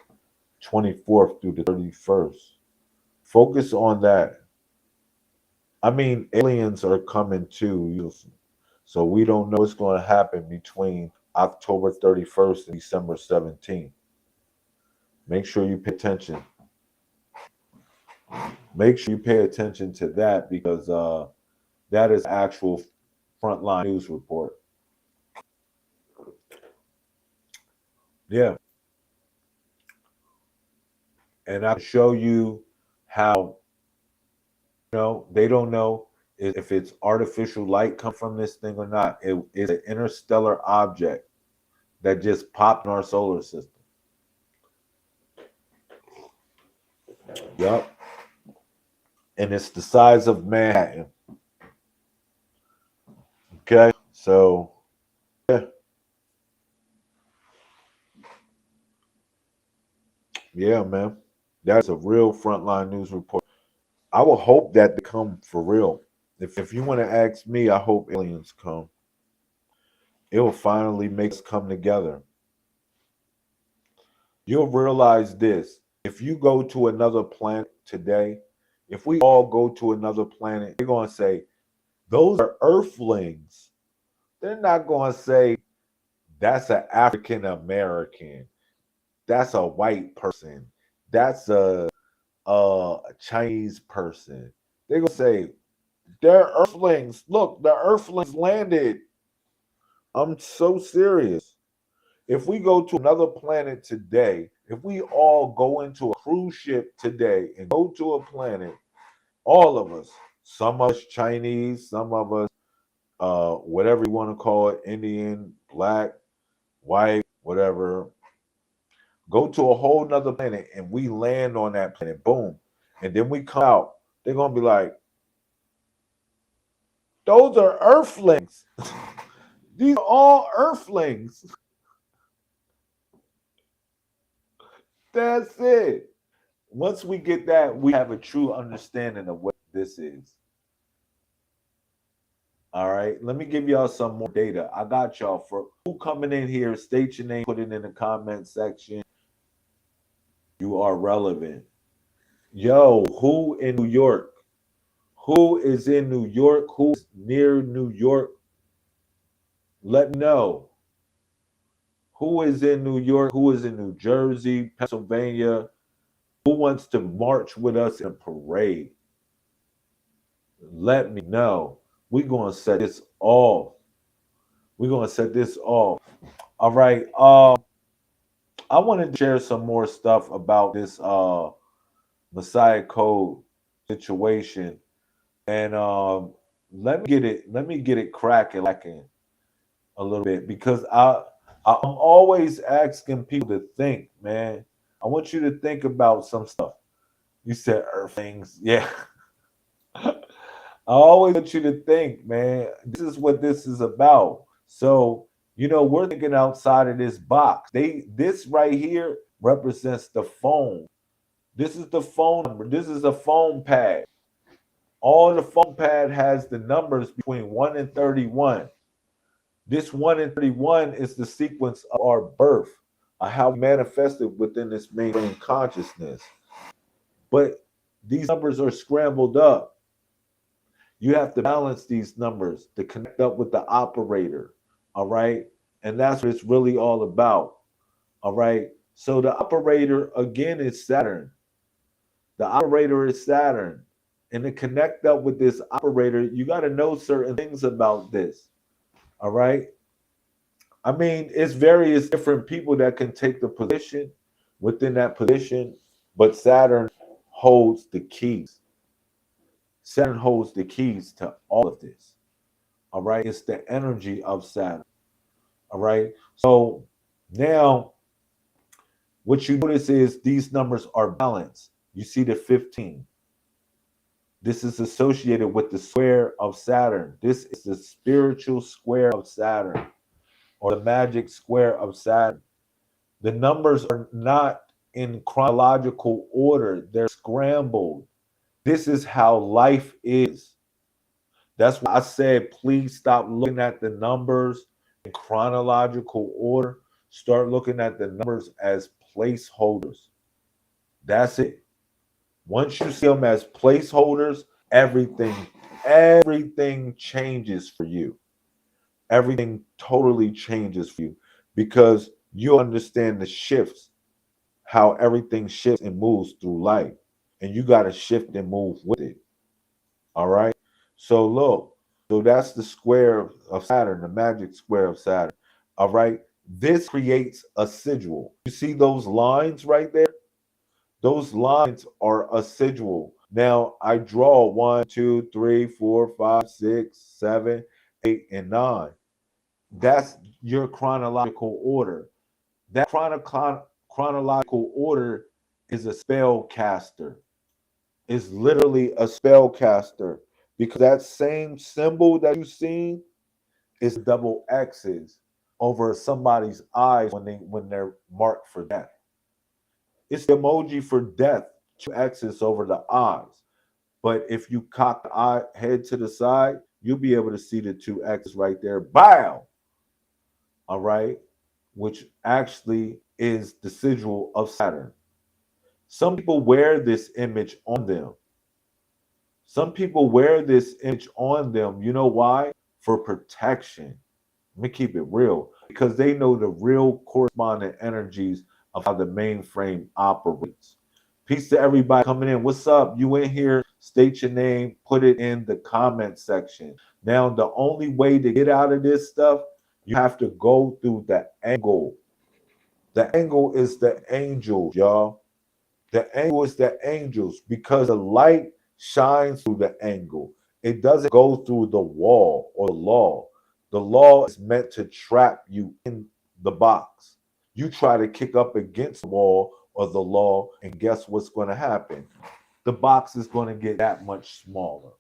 24th through the 31st. Focus on that. I mean, aliens are coming too, so we don't know what's going to happen between October 31st and December 17th. Make sure you pay attention. Make sure you pay attention to that because that is actual frontline news report. Yeah, and I can show you how they don't know if it's artificial light come from this thing or not. It is an interstellar object that just popped in our solar system. Yup. And it's the size of Manhattan. Okay. So yeah, yeah, man. That's a real frontline news report. I will hope that they come for real. If you want to ask me, I hope aliens come. It will finally make us come together. You'll realize this. If you go to another planet today, if we all go to another planet, they're going to say, those are earthlings. They're not going to say, that's an African American. That's a white person. That's a Chinese person. They're going to say, they're earthlings. Look, the earthlings landed. I'm so serious. If we go to another planet today, if we all go into a cruise ship today and go to a planet, all of us, some of us Chinese, some of us, whatever you want to call it, Indian, black, white, whatever, go to a whole nother planet and we land on that planet, boom. And then we come out, they're going to be like, those are earthlings. These are all earthlings. That's it. Once we get that, we have a true understanding of what this is. All right. Let me give y'all some more data. I got y'all for who coming in here. State your name, put it in the comment section. You are relevant. Yo, who in New York? Who is in New York? Who's near New York? Let me know. Who is in New York? Who is in New Jersey, Pennsylvania? Who wants to march with us in a parade? Let me know. We're going to set this off. We're gonna set this off. All right. I wanted to share some more stuff about this Messiah Code situation. And let me get it cracking a little bit because I'm always asking people to think, man. I want you to think about some stuff. You said earth things. Yeah. I always want you to think, man, this is what this is about. So, we're thinking outside of this box. This right here represents the phone. This is the phone number. This is a phone pad. All the phone pad has the numbers between 1 and 31. This 1 and 31 is the sequence of our birth, how we manifested within this mainframe consciousness. But these numbers are scrambled up. You have to balance these numbers to connect up with the operator. All right. And that's what it's really all about. All right. So the operator, again, is Saturn. The operator is Saturn. And to connect up with this operator, you got to know certain things about this. All right. I mean, it's various different people that can take the position within that position, but Saturn holds the keys. Saturn holds the keys to all of this. All right. It's the energy of Saturn. All right. So now what you notice is these numbers are balanced. You see the 15. This is associated with the square of Saturn. This is the spiritual square of Saturn or the magic square of Saturn. The numbers are not in chronological order, they're scrambled. This is how life is. That's why I said, please stop looking at the numbers in chronological order. Start looking at the numbers as placeholders. That's it. Once you see them as placeholders, everything changes for you. Everything totally changes for you because you understand the shifts, how everything shifts and moves through life. And you got to shift and move with it. All right. So look, so that's the square of Saturn, the magic square of Saturn. All right. This creates a sigil. You see those lines right there? Those lines are a sigil. Now I draw 1, 2, 3, 4, 5, 6, 7, 8, and 9. That's your chronological order. That chronological order is a spell caster. It's literally a spell caster because that same symbol that you've seen is double X's over somebody's eyes when they're marked for death. It's the emoji for death, two X's over the eyes. But if you cock the eye head to the side, you'll be able to see the two X's right there. Bow. All right. Which actually is the sigil of Saturn. Some people wear this image on them. Some people wear this image on them. You know why? For protection. Let me keep it real. Because they know the real corresponding energies of how the mainframe operates. Peace to everybody coming in. What's up? You in here? State your name. Put it in the comment section. Now, the only way to get out of this stuff, you have to go through the angle. The angle is the angels, y'all. The angle is the angels because the light shines through the angle. It doesn't go through the wall or the law. The law is meant to trap you in the box. You try to kick up against the wall or the law, and guess what's going to happen? The box is going to get that much smaller.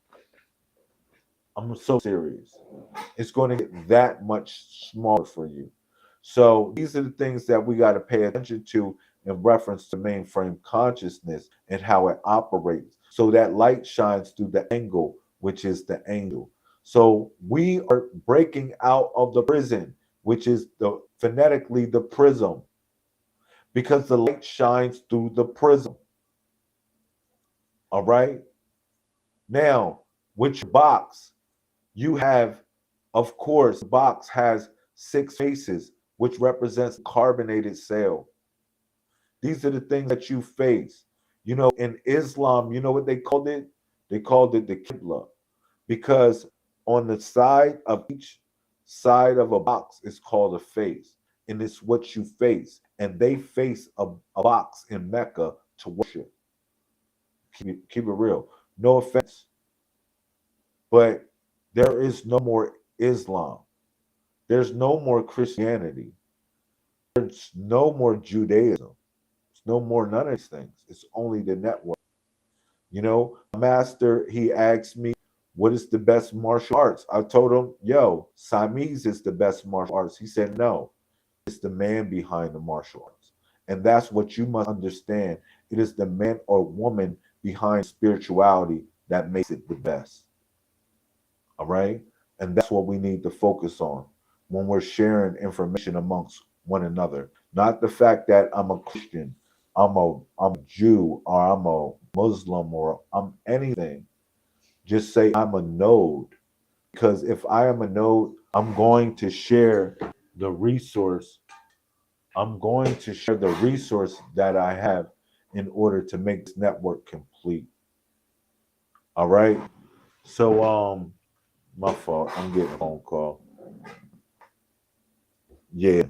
I'm so serious. It's going to get that much smaller for you. So these are the things that we got to pay attention to in reference to mainframe consciousness and how it operates. So that light shines through the angle, which is the angel. So we are breaking out of the prison, which is phonetically the prism, because the light shines through the prism. All right. Now, with your box, you have, of course, the box has 6 faces, which represents carbonated cell. These are the things that you face. You know, in Islam, you know what they called it? They called it the Qibla, because on the side of each side of a box is called a face, and it's what you face. And they face a box in Mecca to worship. Keep it real. No offense, but there is no more Islam. There's no more Christianity. There's no more Judaism. There's no more none of these things. It's only the network. You know, master, he asked me, what is the best martial arts? I told him, yo, Siamese is the best martial arts. He said, no, it's the man behind the martial arts. And that's what you must understand. It is the man or woman behind spirituality that makes it the best. All right. And that's what we need to focus on when we're sharing information amongst one another. Not the fact that I'm a Christian, I'm a Jew, or I'm a Muslim, or I'm anything. Just say I'm a node. Because if I am a node, I'm going to share the resource. I'm going to share the resource that I have in order to make this network complete. All right. So my fault. I'm getting a phone call. Yeah.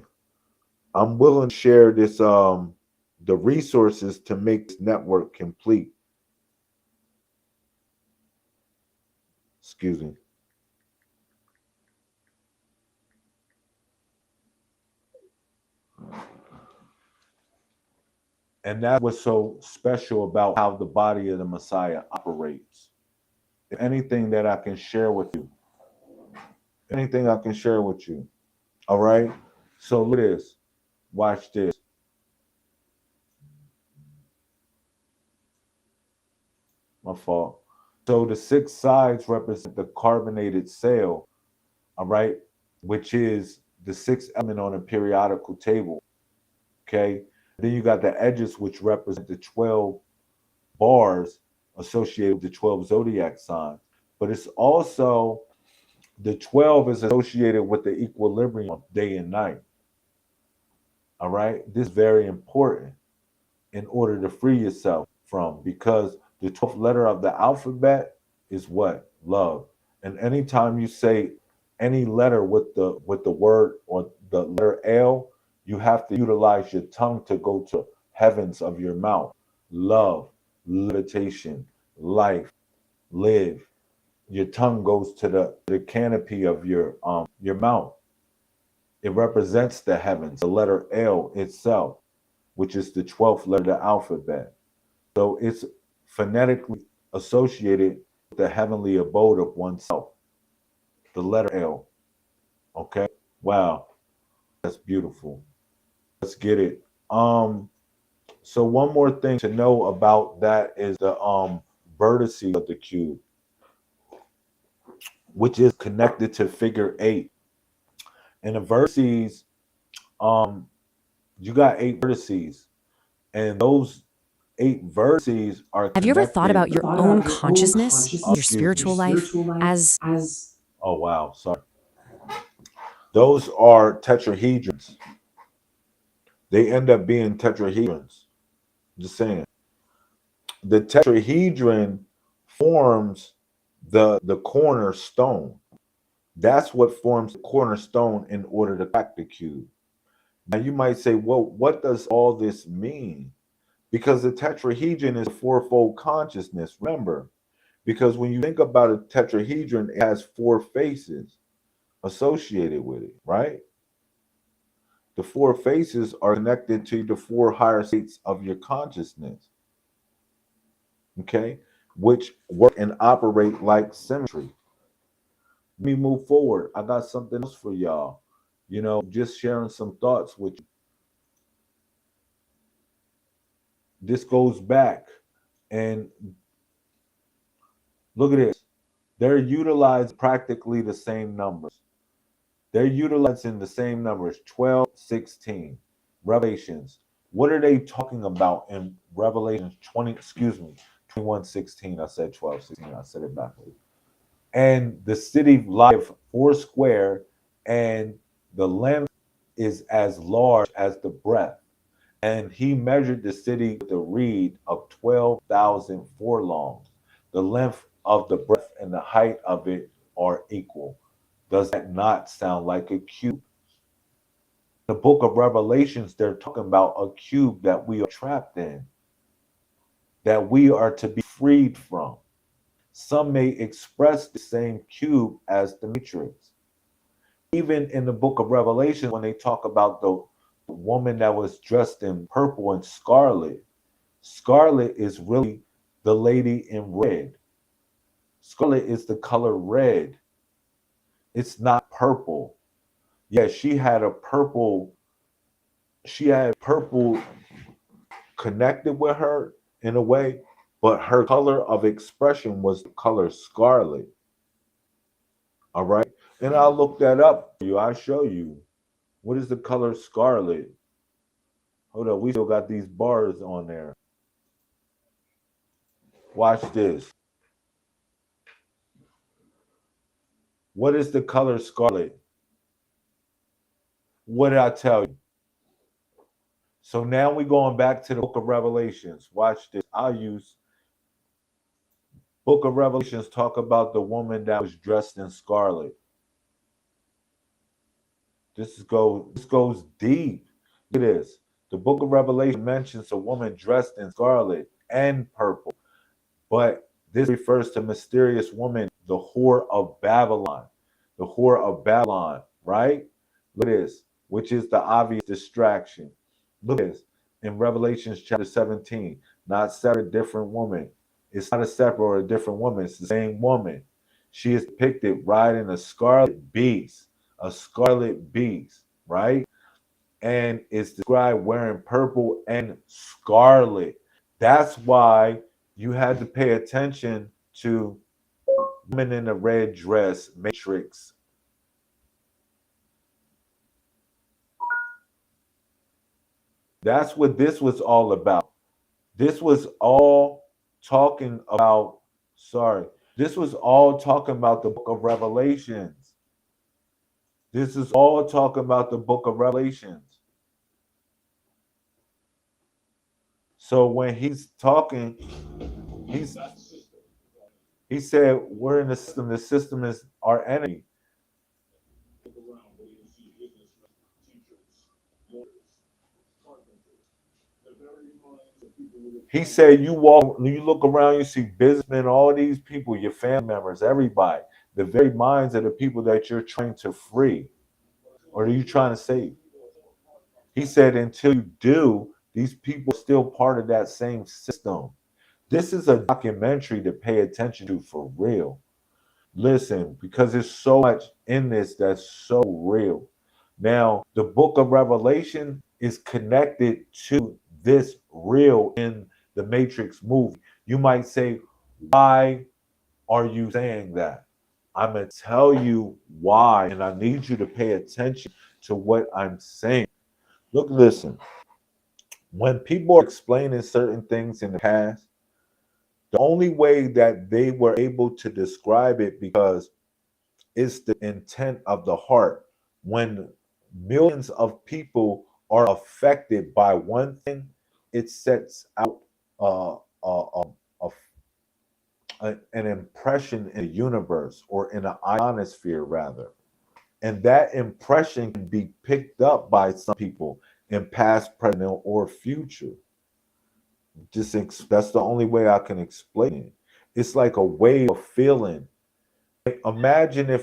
I'm willing to share this the resources to make this network complete. Excuse me. And that's what's so special about how the body of the Messiah operates. If anything that I can share with you, anything I can share with you. All right. So look at this. Watch this. My fault. So the six sides represent the carbonated cell, all right, which is the sixth element on a periodical table. Okay. Then you got the edges, which represent the 12 bars associated with the 12 zodiac signs. But it's also the 12 is associated with the equilibrium of day and night. All right. This is very important in order to free yourself from, because the 12th letter of the alphabet is what? Love. And anytime you say any letter with the word or the letter L, you have to utilize your tongue to go to heavens of your mouth. Love, levitation, life, live. Your tongue goes to the canopy of your mouth. It represents the heavens, the letter L itself, which is the 12th letter of the alphabet. So it's phonetically associated with the heavenly abode of oneself, the letter L. Okay? Wow, that's beautiful. Let's get it. So one more thing to know about that is the vertices of the cube, which is connected to figure 8. And the vertices, um, you got 8 vertices, and those 8 vertices are Have you ever thought connected. about your own consciousness, your Excuse me. spiritual life, as Oh wow, sorry. Those are tetrahedrons. They end up being tetrahedrons. Just saying. The tetrahedron forms the cornerstone. That's what forms the cornerstone in order to crack the cube. Now you might say, well, what does all this mean? Because the tetrahedron is a fourfold consciousness. Remember, because when you think about a tetrahedron, it has 4 faces associated with it, right? The 4 faces are connected to the 4 higher states of your consciousness, okay, which work and operate like symmetry. Let me move forward. I got something else for y'all. You know, just sharing some thoughts with you. This goes back and look at this. They're utilizing practically the same numbers. They're utilizing the same numbers, 12, 16. Revelations. What are they talking about in Revelations 20, excuse me, 21, 16? I said 12, 16. I said it backwards. And the city lieth 4 square, and the length is as large as the breadth. And he measured the city with a reed of 12,000 furlongs. The length of the breadth and the height of it are equal. Does that not sound like a cube? The book of Revelations, they're talking about a cube that we are trapped in, that we are to be freed from. Some may express the same cube as the matrix. Even in the book of Revelation, when they talk about the woman that was dressed in purple and scarlet, scarlet is really the lady in red. Scarlet is the color red. It's not purple. Yeah, she had purple connected with her in a way, but her color of expression was the color scarlet. All right. And I'll look that up for you. I'll show you. What is the color scarlet? Hold up. We still got these bars on there. Watch this. What is the color scarlet? What did I tell you? So now we're going back to the book of Revelations. Watch this. I'll use book of Revelations talk about the woman that was dressed in scarlet. This goes deep. Look at this. The book of Revelation mentions a woman dressed in scarlet and purple, but this refers to mysterious woman, the whore of Babylon. The whore of Babylon, right? Look at this, which is the obvious distraction. Look at this. In Revelations chapter 17, not separate different woman. It's not a separate or a different woman. It's the same woman. She is depicted riding a scarlet beast, right? And it's described wearing purple and scarlet. That's why you had to pay attention to women in a red dress, Matrix. That's what this was all about. This was all talking about, sorry, this was all talking about the book of Revelations. This is all talking about the book of Revelations. So when he's talking, he's he said we're in the system. The system is our enemy. He said you look around, you see businessmen, all these people, your family members, everybody, the very minds of the people that you're trying to free or are you trying to save. He said until you do, these people are still part of that same system. This is a documentary to pay attention to for real. Listen, because there's so much in this that's so real. Now, the book of Revelation is connected to this real in the Matrix movie. You might say, why are you saying that? I'm going to tell you why, and I need you to pay attention to what I'm saying. Look, listen. When people are explaining certain things in the past, the only way that they were able to describe it because it's the intent of the heart. When millions of people are affected by one thing, it sets out uh, uh, um, a, an impression in the universe or in the ionosphere, rather. And that impression can be picked up by some people in past, present, or future. That's the only way I can explain it. It's like a way of feeling. Like, imagine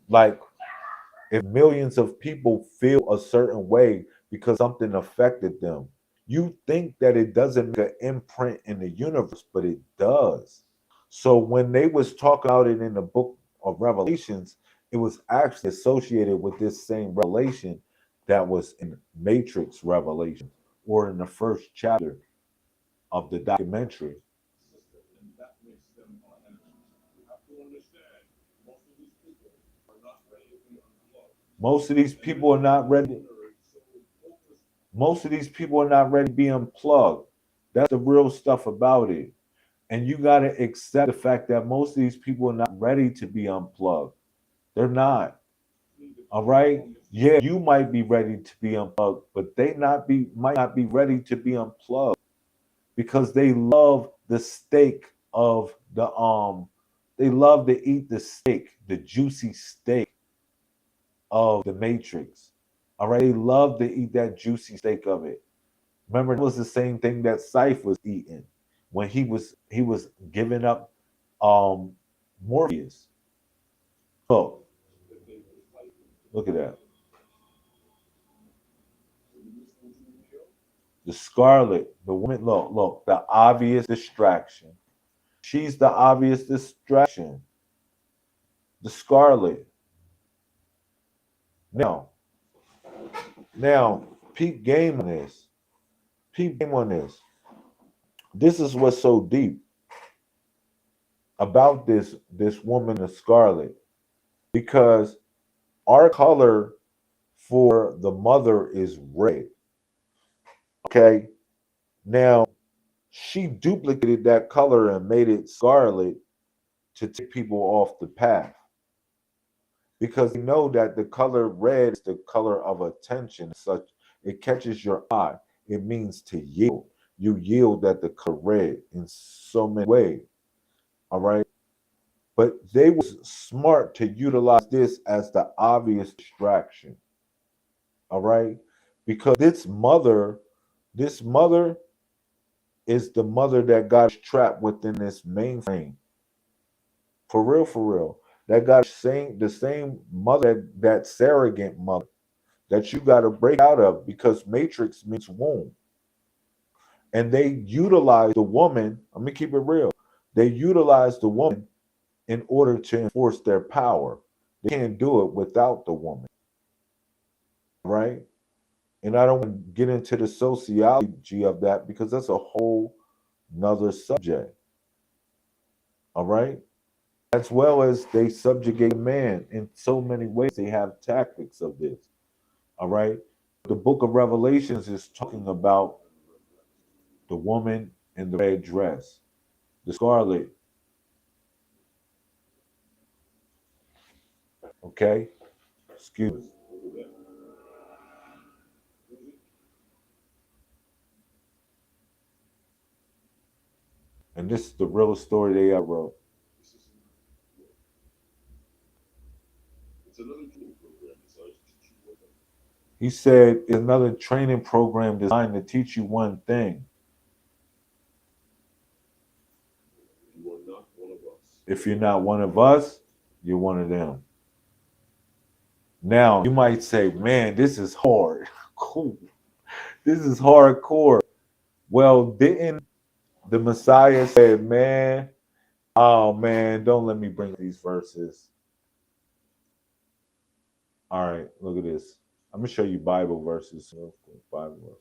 like, if millions of people feel a certain way because something affected them. You think that it doesn't make an imprint in the universe, but it does. So when they was talking about it in the book of Revelations, it was actually associated with this same revelation that was in Matrix Revelation or in the first chapter of the documentary. Most of these people are not ready. Most of these people are not ready to be unplugged. That's the real stuff about it. And you got to accept the fact that most of these people are not ready to be unplugged. They're not. All right. Yeah, you might be ready to be unplugged, but they might not be ready to be unplugged because they love the steak of the they love to eat the steak, the juicy steak. of the Matrix. All right. They love to eat that juicy steak of it. Remember, it was the same thing that Syph was eating when he was giving up Morpheus. Look, look at that. The Scarlet, the woman, look, the obvious distraction. She's the obvious distraction. The Scarlet. Now, now, peep game on this. Peep game on this. This is what's so deep about this woman, the Scarlet, because our color for the mother is red. Okay. Now, she duplicated that color and made it scarlet to take people off the path because they know that the color red is the color of attention. Such it catches your eye. It means to yield. You yield at the color red in so many ways. All right. But they was smart to utilize this as the obvious distraction. All right. Because this mother is the mother that got trapped within this mainframe. For real, for real. That got the same mother, that surrogate mother that you got to break out of because matrix means womb. And they utilize the woman, let me keep it real. They utilize the woman in order to enforce their power. They can't do it without the woman, right? And I don't want to get into the sociology of that because that's a whole nother subject. All right. As well as they subjugate man in so many ways. They have tactics of this. All right. The book of Revelations is talking about the woman in the red dress, the scarlet. Okay. Excuse me. And this is the real story they ever wrote. He said it's another training program designed to teach you one thing. If you're not one of us, you're one of them. Now, you might say, man, this is hard. Cool. This is hardcore. Well, didn't the Messiah say, man, oh man, don't let me bring these verses. All right, look at this. I'm gonna show you Bible verses real quick. Bible verse.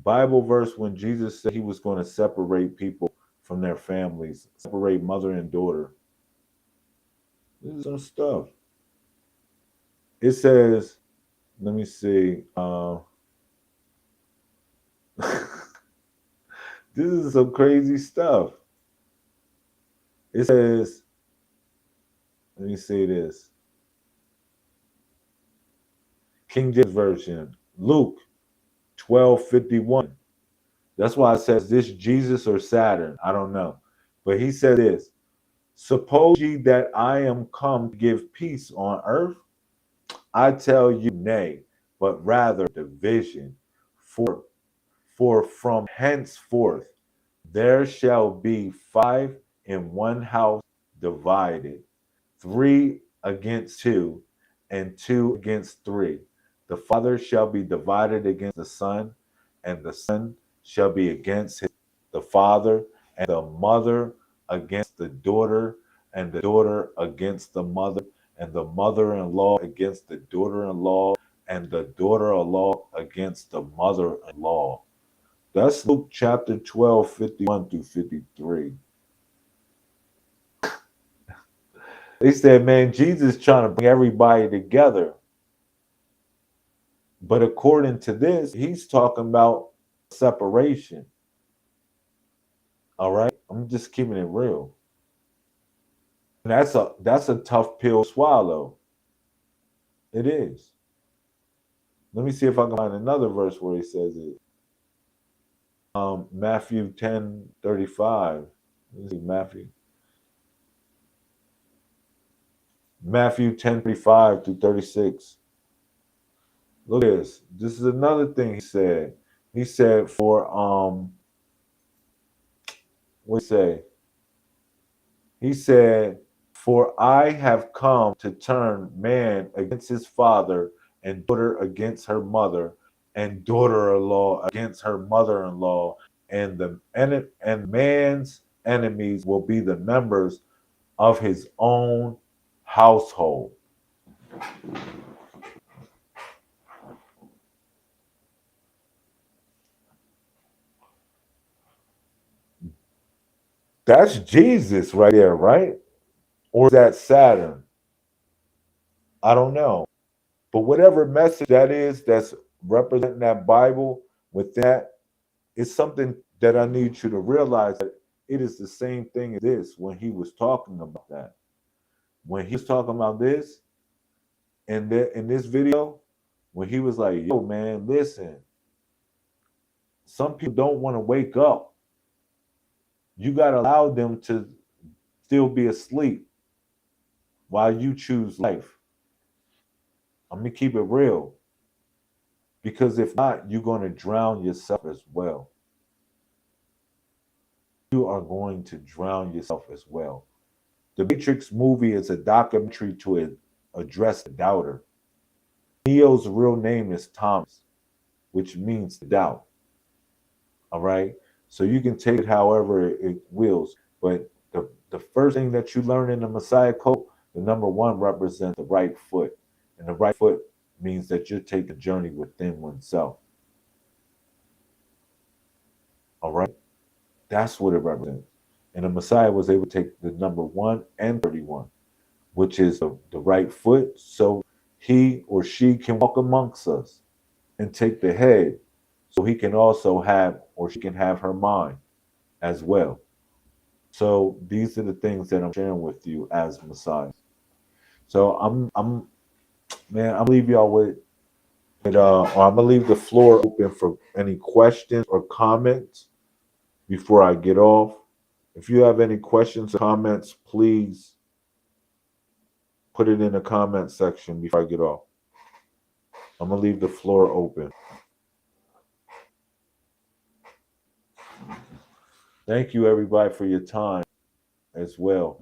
Bible verse when Jesus said he was going to separate people from their families, separate mother and daughter. This is some stuff. It says, let me see. This is some crazy stuff. It says, let me see this. King James Version, Luke 12:51. That's why it says this Jesus or Saturn. I don't know. But he said this. Suppose ye that I am come to give peace on earth? I tell you, nay, but rather division. For from henceforth there shall be five in one house divided, three against two, and two against three. The father shall be divided against the son, and the son shall be against the father, and the mother against the daughter, and the daughter against the mother, and the mother-in-law against the daughter-in-law, and the daughter-in-law against the mother-in-law. That's Luke chapter 12, 51 through 53. They said, man, Jesus is trying to bring everybody together. But according to this, he's talking about separation. All right? I'm just keeping it real. And that's a tough pill to swallow. It is. Let me see if I can find another verse where he says it. Matthew 10:35. Let's see, Matthew 10:35 through 36. Look at this. This is another thing he said. He said for what he say? He said, "For I have come to turn man against his father, and daughter against her mother, and daughter-in-law against her mother-in-law, and man's enemies will be the members of his own household." That's Jesus right there, right? Or is that Saturn? I don't know. But whatever message that is that's representing that Bible with that, it's something that I need you to realize that it is the same thing as this when he was talking about that. When he was talking about this in this video, when he was like, yo, man, listen, some people don't want to wake up. You got to allow them to still be asleep while you choose life. I'm going to keep it real. Because if not, you're going to drown yourself as well. You are going to drown yourself as well. The Matrix movie is a documentary to address the doubter. Neo's real name is Thomas, which means to doubt. All right? So you can take it however it wills. But the first thing that you learn in the Messiah Code, the number one represents the right foot. And the right foot means that you're taking a journey within oneself. All right? That's what it represents. And the Messiah was able to take the number 1 and 31, which is the right foot, so he or she can walk amongst us, and take the head, so he can also have, or she can have her mind as well. So these are the things that I'm sharing with you as Messiah. So I'm man, I'm gonna leave y'all with or I'm gonna leave the floor open for any questions or comments before I get off. If you have any questions or comments, please put it in the comment section before I get off. I'm going to leave the floor open. Thank you, everybody, for your time as well.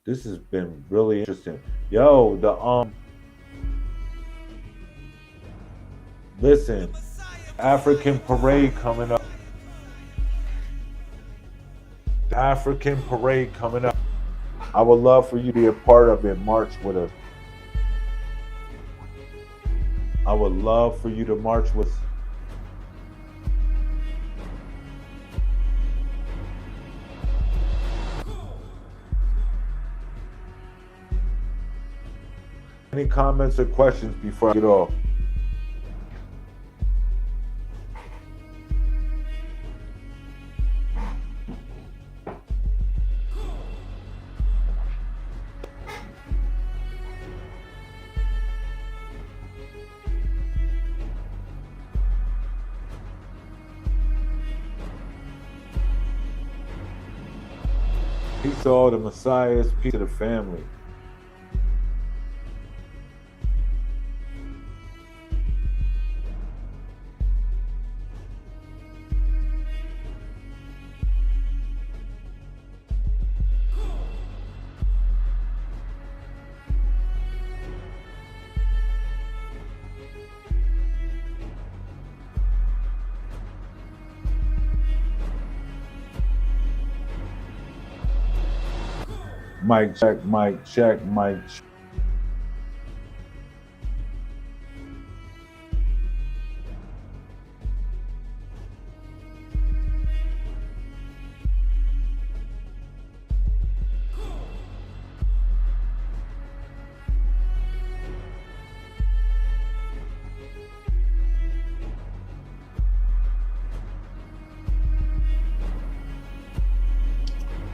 This has been really interesting. Yo, listen, African parade coming up. The African parade coming up. I would love for you to be a part of it. March with us. I would love for you to march with us. Any comments or questions before I get off? Peace to all the Messiahs, peace to the family. Mic check, mic check, mic check.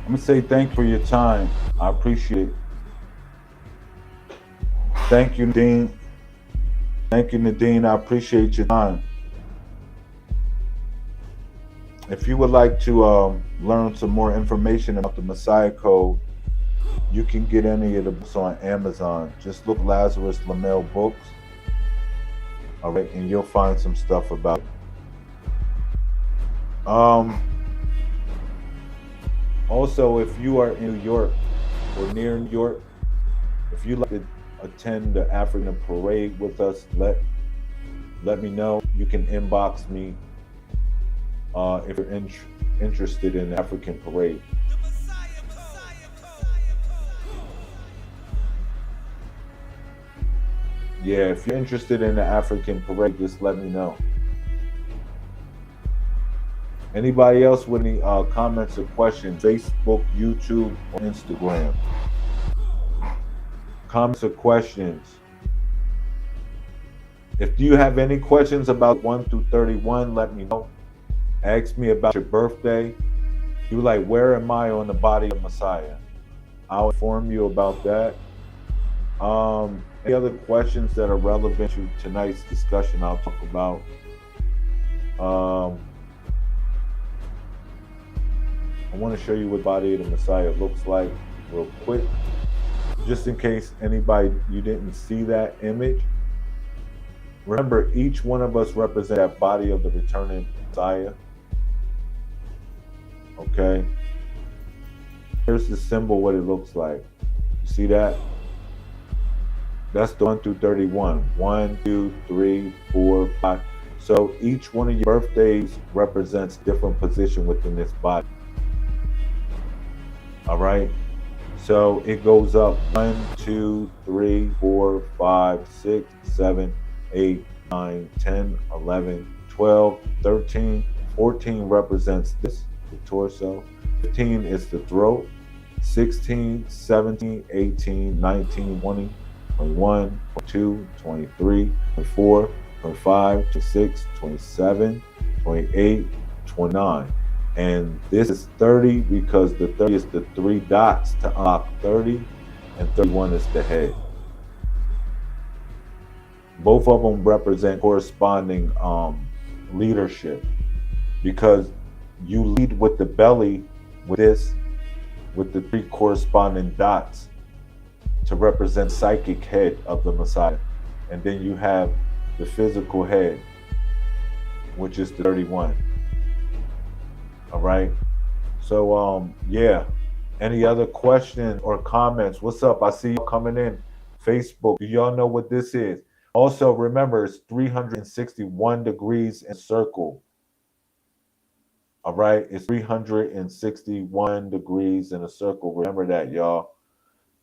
I'm gonna say thank you for your time. I appreciate it. Thank you, Nadine. Thank you, Nadine. I appreciate your time. If you would like to learn some more information about the Messiah Code, You can get any of the books on Amazon. Just look Lazarus Lamel books, all right, and you'll find some stuff about it. Um, Also, if you are in New York or near New York, if you'd like to attend the African parade with us, let me know. You can inbox me if you're interested in the African parade. Yeah, if you're interested in the African parade, just let me know. Anybody else with any comments or questions? Facebook, YouTube, or Instagram? Comments or questions? If you have any questions about 1 through 31, let me know. Ask me about your birthday. You like, where am I on the body of Messiah? I'll inform you about that. Any other questions that are relevant to tonight's discussion, I'll talk about. I want to show you what the body of the Messiah looks like real quick, just in case anybody, you didn't see that image. Remember, each one of us represents that body of the returning Messiah. Okay. Here's the symbol, what it looks like. You see that? That's the 1 through 31. 1, 2, 3, 4, 5. So each one of your birthdays represents different position within this body. All right. So it goes up 1, 2, 3, 4, 5, 6, 7, 8, 9, 10, 11, 12, 13, 14 represents this, the torso. 15 is the throat. 16, 17, 18, 19, 20, 21, 22, 23, 24, 25, 26, 27, 28, 29. And this is 30 because the 30 is the 3 dots to unlock 30, and 31 is the head. Both of them represent corresponding leadership, because you lead with the belly with this, with the 3 corresponding dots to represent psychic head of the Messiah. And then you have the physical head, which is the 31. All right. So yeah. Any other questions or comments? What's up? I see you coming in. Facebook. Do y'all know what this is? Also, remember, it's 361 degrees in circle. All right. It's 361 degrees in a circle. Remember that, y'all.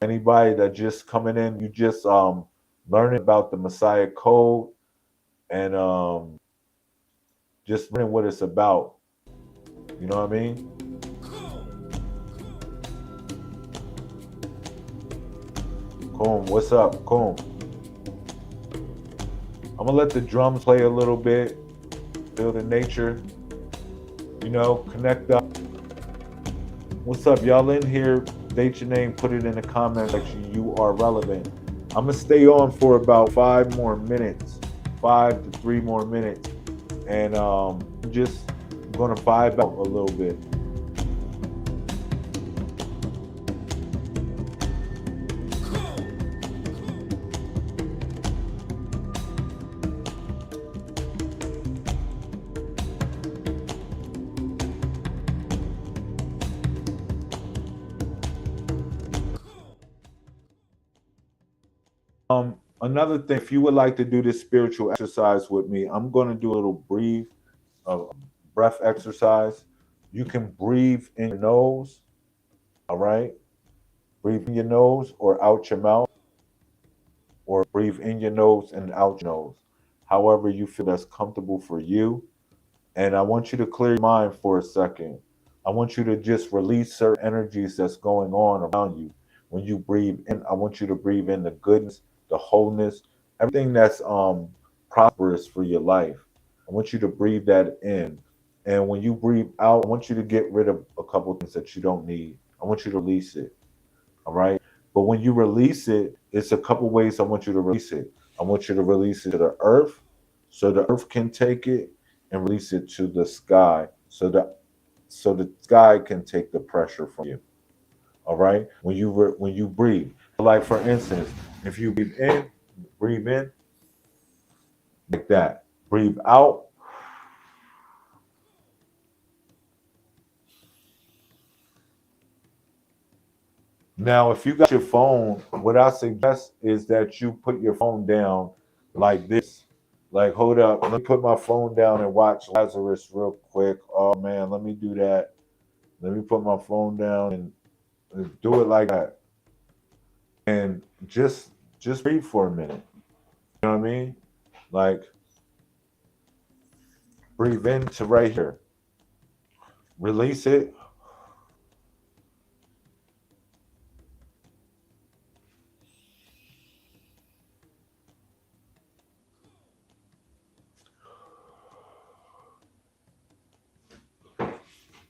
Anybody that just coming in, you just learning about the Messiah code, and just learning what it's about. You know what I mean? Coom, what's up? Coom. I'm gonna let the drums play a little bit, feel the nature, you know, connect up. What's up, y'all in here? State your name, put it in the comment section. You are relevant. I'm gonna stay on for about 5 more minutes, 5 to 3 more minutes, and just gonna vibe out a little bit. Another thing, if you would like to do this spiritual exercise with me, I'm going to do a little breath exercise. You can breathe in your nose, all right? Breathe in your nose or out your mouth, or breathe in your nose and out your nose, however you feel that's comfortable for you. And I want you to clear your mind for a second. I want you to just release certain energies that's going on around you. When you breathe in, I want you to breathe in the goodness, the wholeness, everything that's prosperous for your life. I want you to breathe that in. And when you breathe out, I want you to get rid of a couple of things that you don't need. I want you to release it. All right. But when you release it, it's a couple ways I want you to release it. I want you to release it to the earth so the earth can take it, and release it to the sky so the sky can take the pressure from you. All right, when you breathe, like for instance, if you breathe in like that, breathe out. Now, if you got your phone, what I suggest is that you put your phone down like this. Like, hold up, let me put my phone down and watch Lazarus real quick. Oh man, let me do that. Let me put my phone down and do it like that. And just breathe for a minute. You know what I mean? Like breathe into right here. Release it.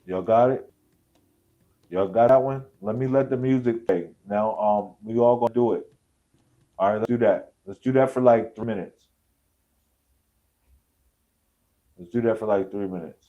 Y'all got it? Y'all got that one? Let the music play. Now we all gonna do it. All right, let's do that. Let's do that for like 3 minutes. Let's do that for like 3 minutes.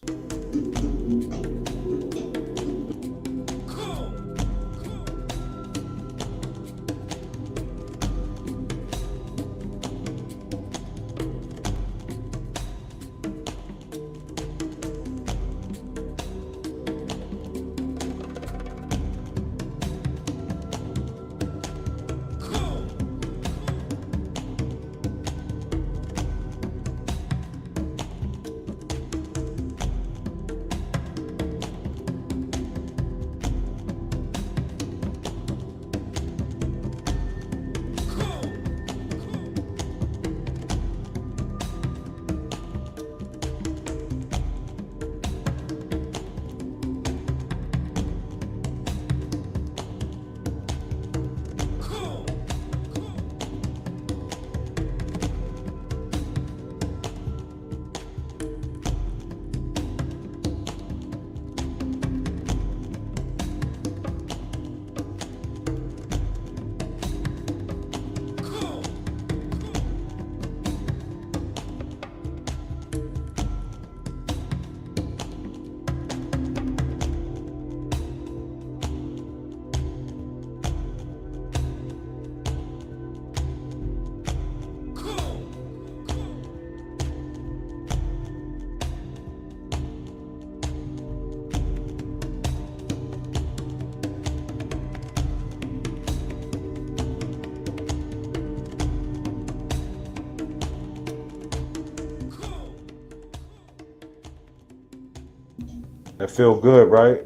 That feel good, right?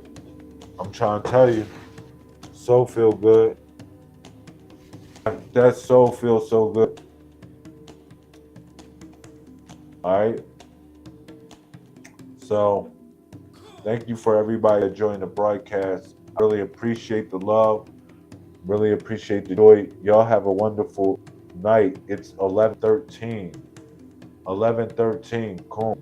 I'm trying to tell you. So feel good. That so feels so good. All right. So thank you for everybody that joined the broadcast. I really appreciate the love. Really appreciate the joy. Y'all have a wonderful night. It's 11:13. 11:13. Cool.